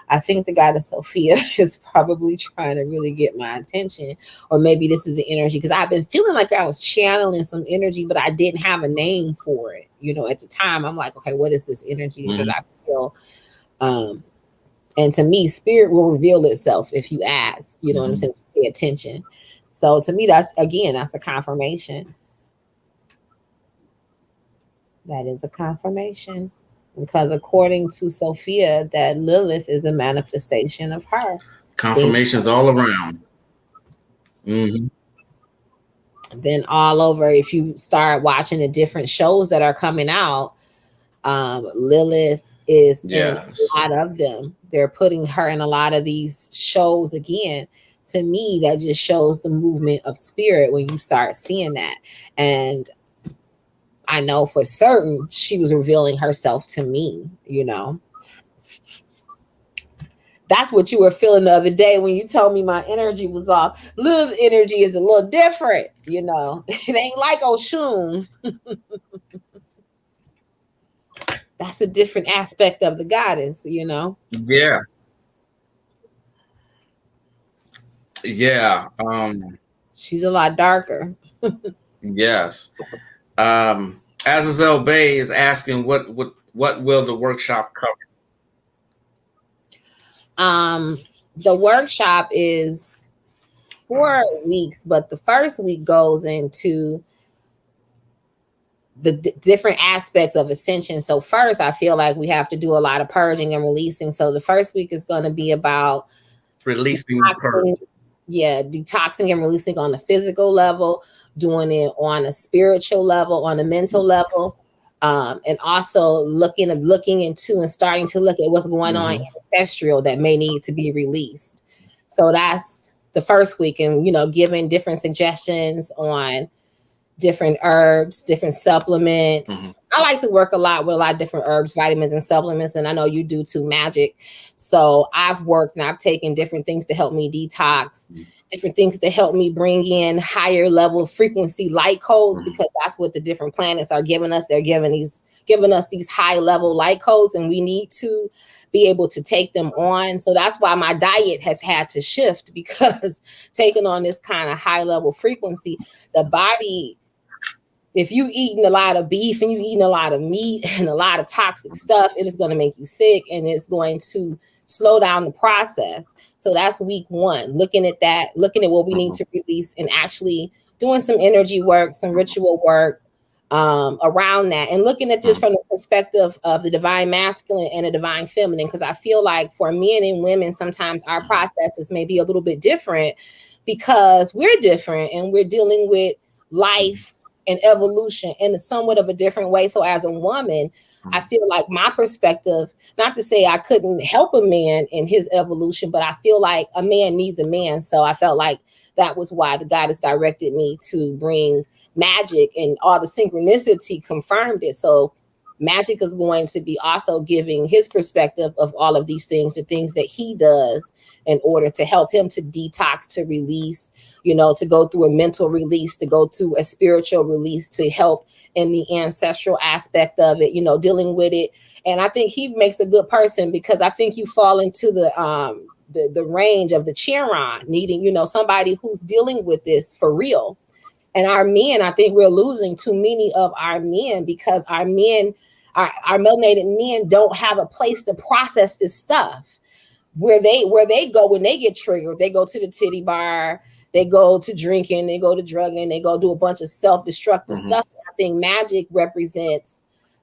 I think the goddess Sophia is probably trying to really get my attention, or maybe this is the energy, because I've been feeling like I was channeling some energy, but I didn't have a name for it. You know, at the time, I'm like, okay, what is this energy that I feel? And to me, spirit will reveal itself if you ask, you know what I'm saying? Pay attention. So to me, that's a confirmation. That is a confirmation. Because according to Sophia, that Lilith is a manifestation of her. Confirmations all around. Then all over, if you start watching the different shows that are coming out, Lilith is in a lot of them. They're putting her in a lot of these shows again. To me, that just shows the movement of spirit when you start seeing that. And I know for certain she was revealing herself to me, you know. That's what you were feeling the other day when you told me my energy was off. Lil's energy is a little different, you know. It ain't like Oshun. That's a different aspect of the goddess, you know. Yeah. Yeah. She's a lot darker. Yes. Azazel Bay is asking what will the workshop cover? The workshop is 4 weeks, but the first week goes into the different aspects of ascension. So first, I feel like we have to do a lot of purging and releasing. So the first week is going to be about Releasing detoxing and releasing on the physical level, doing it on a spiritual level, on a mental level, and also looking into and starting to look at what's going on ancestral that may need to be released. So that's the first week, and giving different suggestions on different herbs, different supplements. I like to work a lot with a lot of different herbs, vitamins, and supplements, and I know you do too, Magick. So I've worked and I've taken different things to help me detox, different things to help me bring in higher level frequency light codes, because that's what the different planets are giving us. They're giving us these high level light codes, and we need to be able to take them on. So that's why my diet has had to shift, because taking on this kind of high level frequency, the body, if you eating a lot of beef and you eating a lot of meat and a lot of toxic stuff, it is going to make you sick, and it's going to slow down the process. So that's week 1, looking at that, looking at what we need to release, and actually doing some energy work, some ritual work around that, and looking at this from the perspective of the divine masculine and the divine feminine, because I feel like for men and women, sometimes our processes may be a little bit different because we're different and we're dealing with life and evolution in a somewhat of a different way. So as a woman, I feel like my perspective, not to say I couldn't help a man in his evolution, but I feel like a man needs a man. So I felt like that was why the goddess directed me to bring Magick, and all the synchronicity confirmed it. So Magick is going to be also giving his perspective of all of these things, the things that he does in order to help him to detox, to release, to go through a mental release, to go through a spiritual release, to help in the ancestral aspect of it, dealing with it. And I think he makes a good person, because I think you fall into the range of the Chiron, needing, somebody who's dealing with this for real. And our men, I think we're losing too many of our men, because our men, our melanated men, don't have a place to process this stuff. Where they go when they get triggered, they go to the titty bar, they go to drinking, they go to drugging, they go do a bunch of self-destructive stuff. I think Magick represents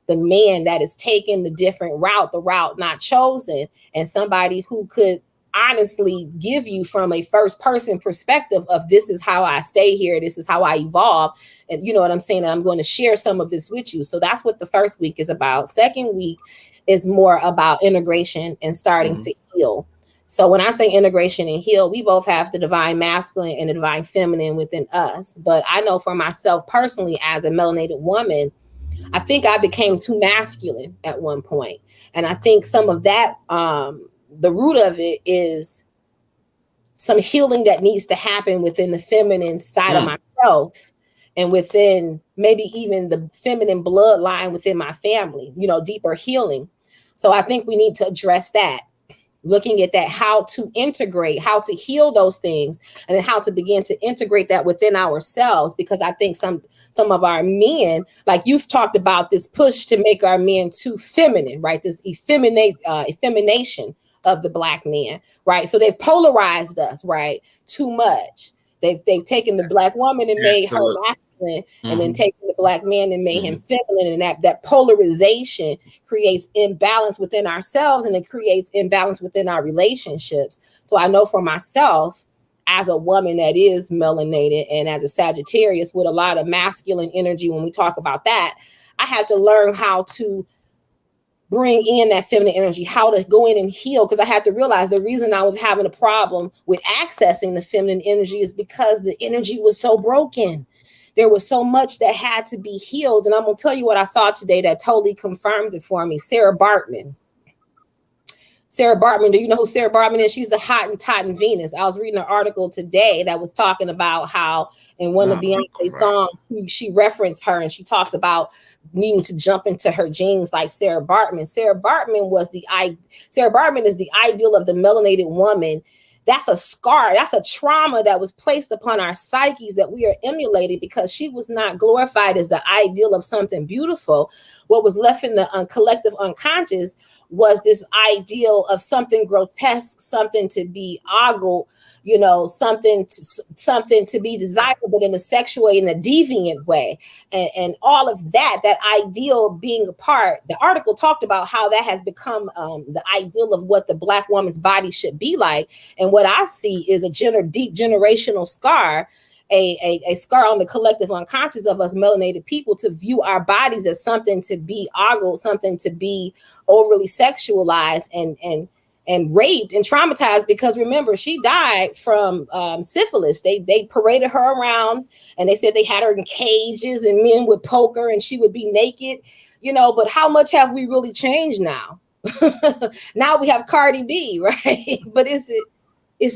the man that is taking the different route, the route not chosen, and somebody who could honestly give you from a first person perspective of, this is how I stay here, this is how I evolve, and you know what I'm saying, and I'm going to share some of this with you. So that's what the first week is about. Second week is more about integration and starting to heal. So when I say integration and heal, we both have the divine masculine and the divine feminine within us. But I know for myself personally, as a melanated woman, I think I became too masculine at one point. And I think some of that, the root of it is some healing that needs to happen within the feminine side of myself, and within maybe even the feminine bloodline within my family, deeper healing. So I think we need to address that, looking at that, how to integrate, how to heal those things, and then how to begin to integrate that within ourselves. Because I think some of our men, like you've talked about, this push to make our men too feminine, right? This effemination of the Black man, right? So they've polarized us, right? Too much. They've taken the Black woman and made her masculine, and then taken the Black man and made him feminine. And that polarization creates imbalance within ourselves, and it creates imbalance within our relationships. So I know for myself, as a woman that is melanated and as a Sagittarius with a lot of masculine energy, when we talk about that, I had to learn how to bring in that feminine energy, how to go in and heal. Because I had to realize the reason I was having a problem with accessing the feminine energy is because the energy was so broken. There was so much that had to be healed. And I'm going to tell you what I saw today that totally confirms it for me. Sarah Bartman. Sarah Bartman, do you know who Sarah Bartman is? She's the Hottentot in Venus. I was reading an article today that was talking about how in one of Beyonce's songs, she referenced her and she talks about needing to jump into her genes like Sarah Bartman. Sarah Bartman is the ideal of the melanated woman. That's a scar. That's a trauma that was placed upon our psyches that we are emulating because she was not glorified as the ideal of something beautiful. What was left in the collective unconscious was this ideal of something grotesque, something to be ogled, you know, something to be desired, but in a sexual way, in a deviant way. And all of that ideal being a part, the article talked about how that has become the ideal of what the Black woman's body should be like. And what I see is a deep generational scar, a scar on the collective unconscious of us melanated people to view our bodies as something to be ogled, something to be overly sexualized and raped and traumatized, because remember, she died from syphilis. They paraded her around and they said they had her in cages and men would poke her and she would be naked, you know, but how much have we really changed now? Now we have Cardi B, right? But is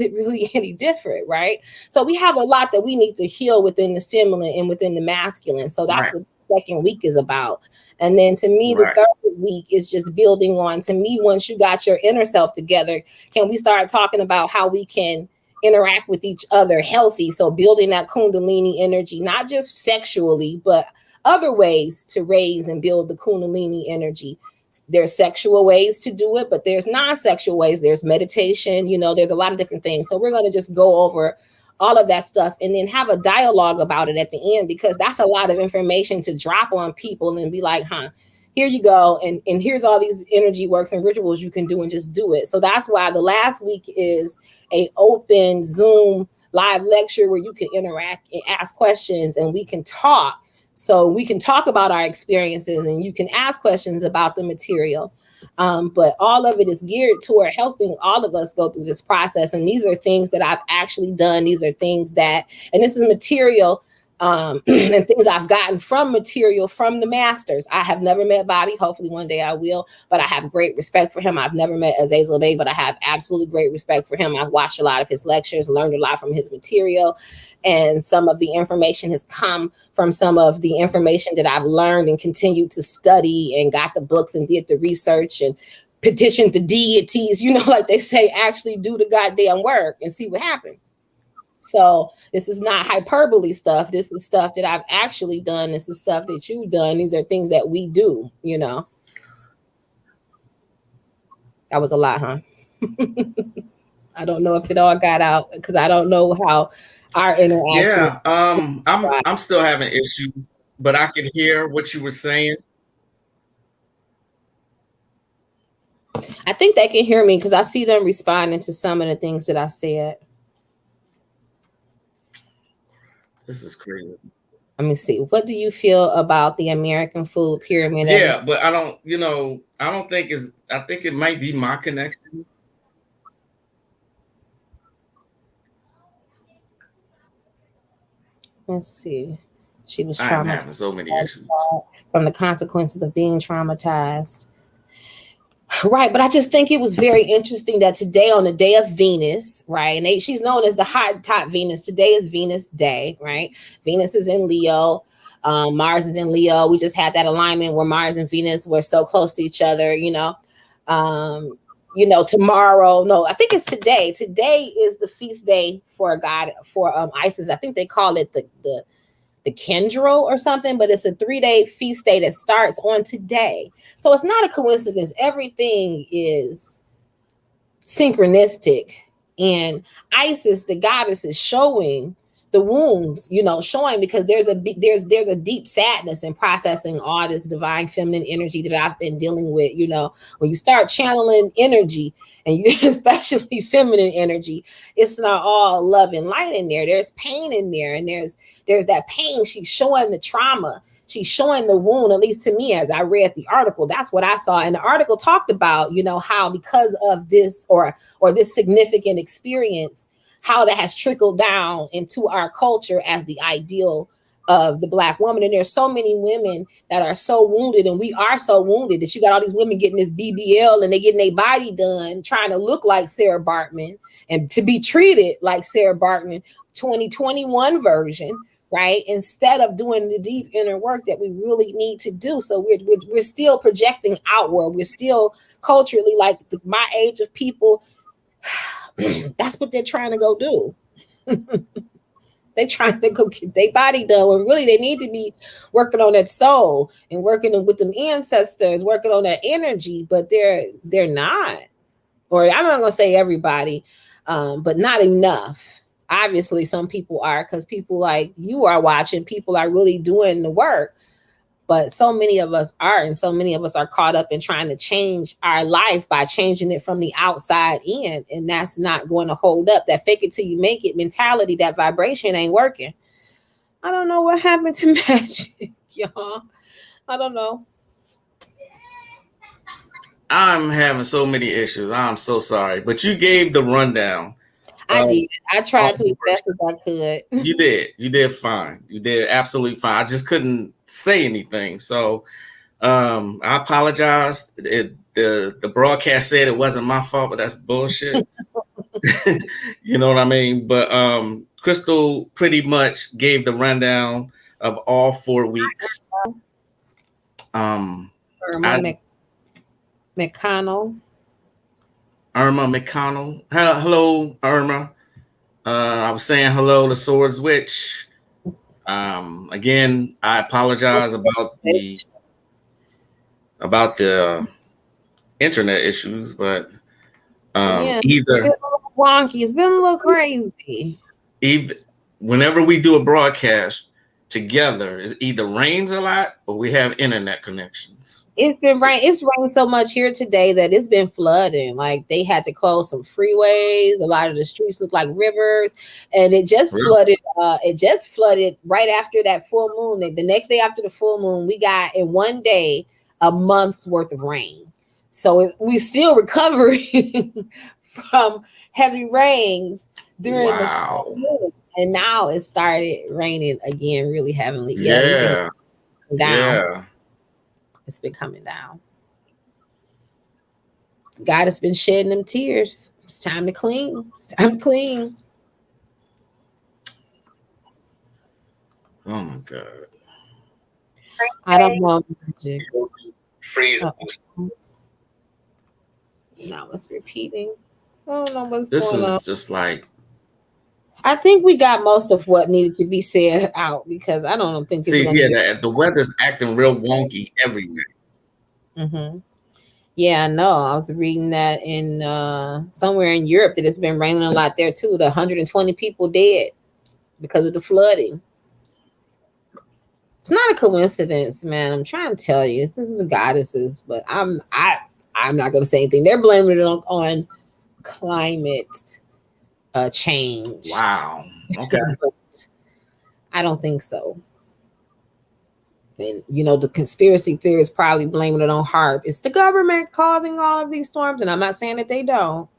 it really any different, right? So we have a lot that we need to heal within the feminine and within the masculine. So that's what the second week is about. And then to me, the third week is just building on. To me, once you got your inner self together, can we start talking about how we can interact with each other healthy? So building that Kundalini energy, not just sexually, but other ways to raise and build the Kundalini energy. There's sexual ways to do it, but there's non-sexual ways. There's meditation, you know, there's a lot of different things. So we're going to just go over all of that stuff and then have a dialogue about it at the end, because that's a lot of information to drop on people and be like, here you go. And here's all these energy works and rituals you can do and just do it. So that's why the last week is a open Zoom live lecture where you can interact and ask questions and we can talk. So we can talk about our experiences and you can ask questions about the material. But all of it is geared toward helping all of us go through this process. And these are things that I've actually done. These are things that, and this is material and things I've gotten from material from the masters. I have never met Bobby. Hopefully one day I will, but I have great respect for him. I've never met Azazel Bay, but I have absolutely great respect for him. I've watched a lot of his lectures, learned a lot from his material. And some of the information has come from some of the information that I've learned and continued to study and got the books and did the research and petitioned the deities, you know, like they say, actually do the goddamn work and see what happens. So this is not hyperbole stuff. This is stuff that I've actually done. This is stuff that you've done. These are things that we do, you know. That was a lot, huh? I don't know if it all got out because I don't know how our interaction. Yeah, I'm still having issues, but I could hear what you were saying. I think they can hear me because I see them responding to some of the things that I said. This is crazy. Let me see. What do you feel about the American food pyramid? Yeah, but I don't think I think it might be my connection. Let's see. She was traumatized. I'm having so many issues from the consequences of being traumatized. Right, but I just think it was very interesting that today, on the day of Venus, right, and she's known as the Hottentot Venus. Today is Venus Day, right? Venus is in Leo, Mars is in Leo. We just had that alignment where Mars and Venus were so close to each other, you know. Tomorrow, no, I think it's today. Today is the feast day for God, for Isis. I think they call it the Kendro or something, but it's a 3-day feast day that starts on today. So it's not a coincidence. Everything is synchronistic. And Isis, the goddess, is showing the wounds, showing, because there's a deep sadness in processing all this divine feminine energy that I've been dealing with. When you start channeling energy, and you especially feminine energy, it's not all love and light in there. There's pain in there, and there's that pain. She's showing the trauma. She's showing the wound, at least to me, as I read the article. That's what I saw. And the article talked about, how because of this or this significant experience, how that has trickled down into our culture as the ideal of the Black woman. And there's so many women that are so wounded, and we are so wounded, that you got all these women getting this BBL and they getting their body done, trying to look like Sarah Bartman and to be treated like Sarah Bartman 2021 version, right? Instead of doing the deep inner work that we really need to do. So we're still projecting outward. We're still culturally like my age of people. That's what they're trying to go do. They trying to go get their body done when really they need to be working on that soul and working with them ancestors, working on that energy, but they're not. Or I'm not gonna say everybody, but not enough. Obviously, some people are, because people like you are watching, people are really doing the work. But so many of us are, and so many of us are caught up in trying to change our life by changing it from the outside in. And that's not going to hold up. That fake it till you make it mentality, that vibration ain't working. I don't know what happened to Magick, y'all. I don't know. I'm having so many issues. I'm so sorry. But you gave the rundown. I did. I tried to as best as I could. You did. You did fine. You did absolutely fine. I just couldn't say anything. So I apologize. The broadcast said it wasn't my fault, but that's bullshit. You know what I mean? But Crystal pretty much gave the rundown of all 4 weeks. McConnell. Irma McConnell. Hello, Irma. I was saying hello to Swords Witch. Again, I apologize about the internet issues, but either it's been a little wonky. It's been a little crazy. Whenever we do a broadcast together, it either rains a lot or we have internet connections. It's been rain. It's rained so much here today that it's been flooding. Like they had to close some freeways. A lot of the streets look like rivers, and it just flooded. It just flooded right after that full moon. The next day after the full moon, we got in one day a month's worth of rain. So we still recovering from heavy rains during the full moon, and now it started raining again, really heavily. Yeah. It's been coming down. God has been shedding them tears. It's time to clean. It's time to clean. Oh my God. I don't know. Freeze. Now it's repeating. I don't know what's this going on. This is just like. I think we got most of what needed to be said out, because I don't think. The weather's acting real wonky everywhere. Mm-hmm. Yeah, I know. I was reading that in somewhere in Europe that it's been raining a lot there too. 120 people dead because of the flooding. It's not a coincidence, man. I'm trying to tell you, this is the goddesses, but I'm not going to say anything. They're blaming it on climate change. Wow. Okay. I don't think so. And the conspiracy theorists probably blaming it on HAARP. It's the government causing all of these storms, and I'm not saying that they don't,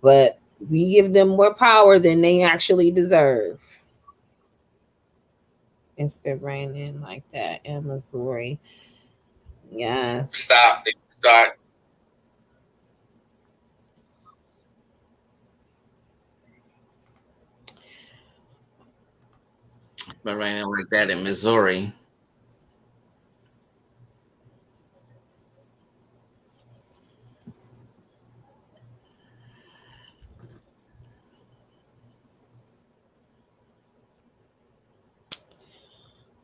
but we give them more power than they actually deserve. It's been raining like that in Missouri. Yes. Start. It's been raining like that in Missouri.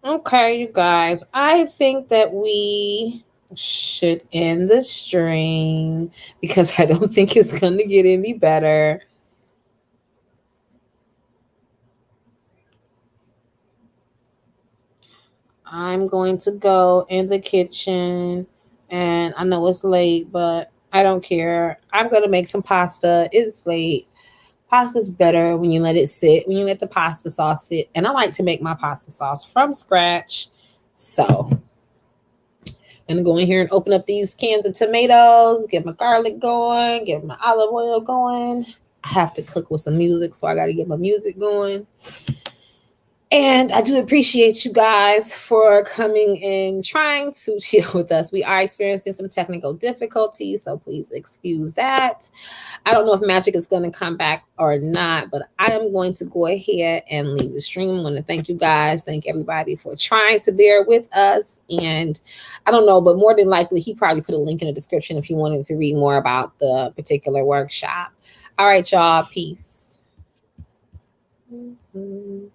Okay, you guys. I think that we should end the stream because I don't think it's going to get any better. I'm going to go in the kitchen, and I know it's late, but I don't care. I'm going to make some pasta. It's late. Pasta's better when you let it sit, when you let the pasta sauce sit. And I like to make my pasta sauce from scratch. So I'm going to go in here and open up these cans of tomatoes, get my garlic going, get my olive oil going. I have to cook with some music, so I got to get my music going. And I do appreciate you guys for coming and trying to chill with us. We are experiencing some technical difficulties, so please excuse that. I don't know if Magick is going to come back or not, but I am going to go ahead and leave the stream. I want to thank you guys. Thank everybody for trying to bear with us. And I don't know, but more than likely, he probably put a link in the description if you wanted to read more about the particular workshop. All right, y'all. Peace. Mm-hmm.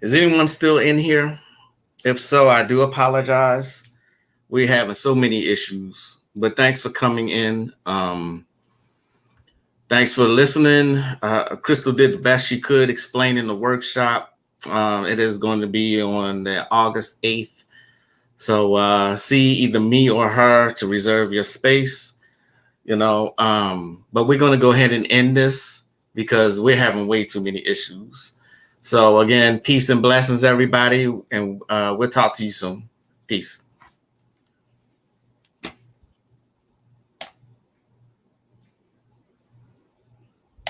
Is anyone still in here? If so, I do apologize. We're having so many issues, but thanks for coming in. Thanks for listening. Crystal did the best she could explaining the workshop. It is going to be on the August 8th. So see either me or her to reserve your space, but we're going to go ahead and end this because we're having way too many issues. So again, peace and blessings, everybody. And we'll talk to you soon. Peace.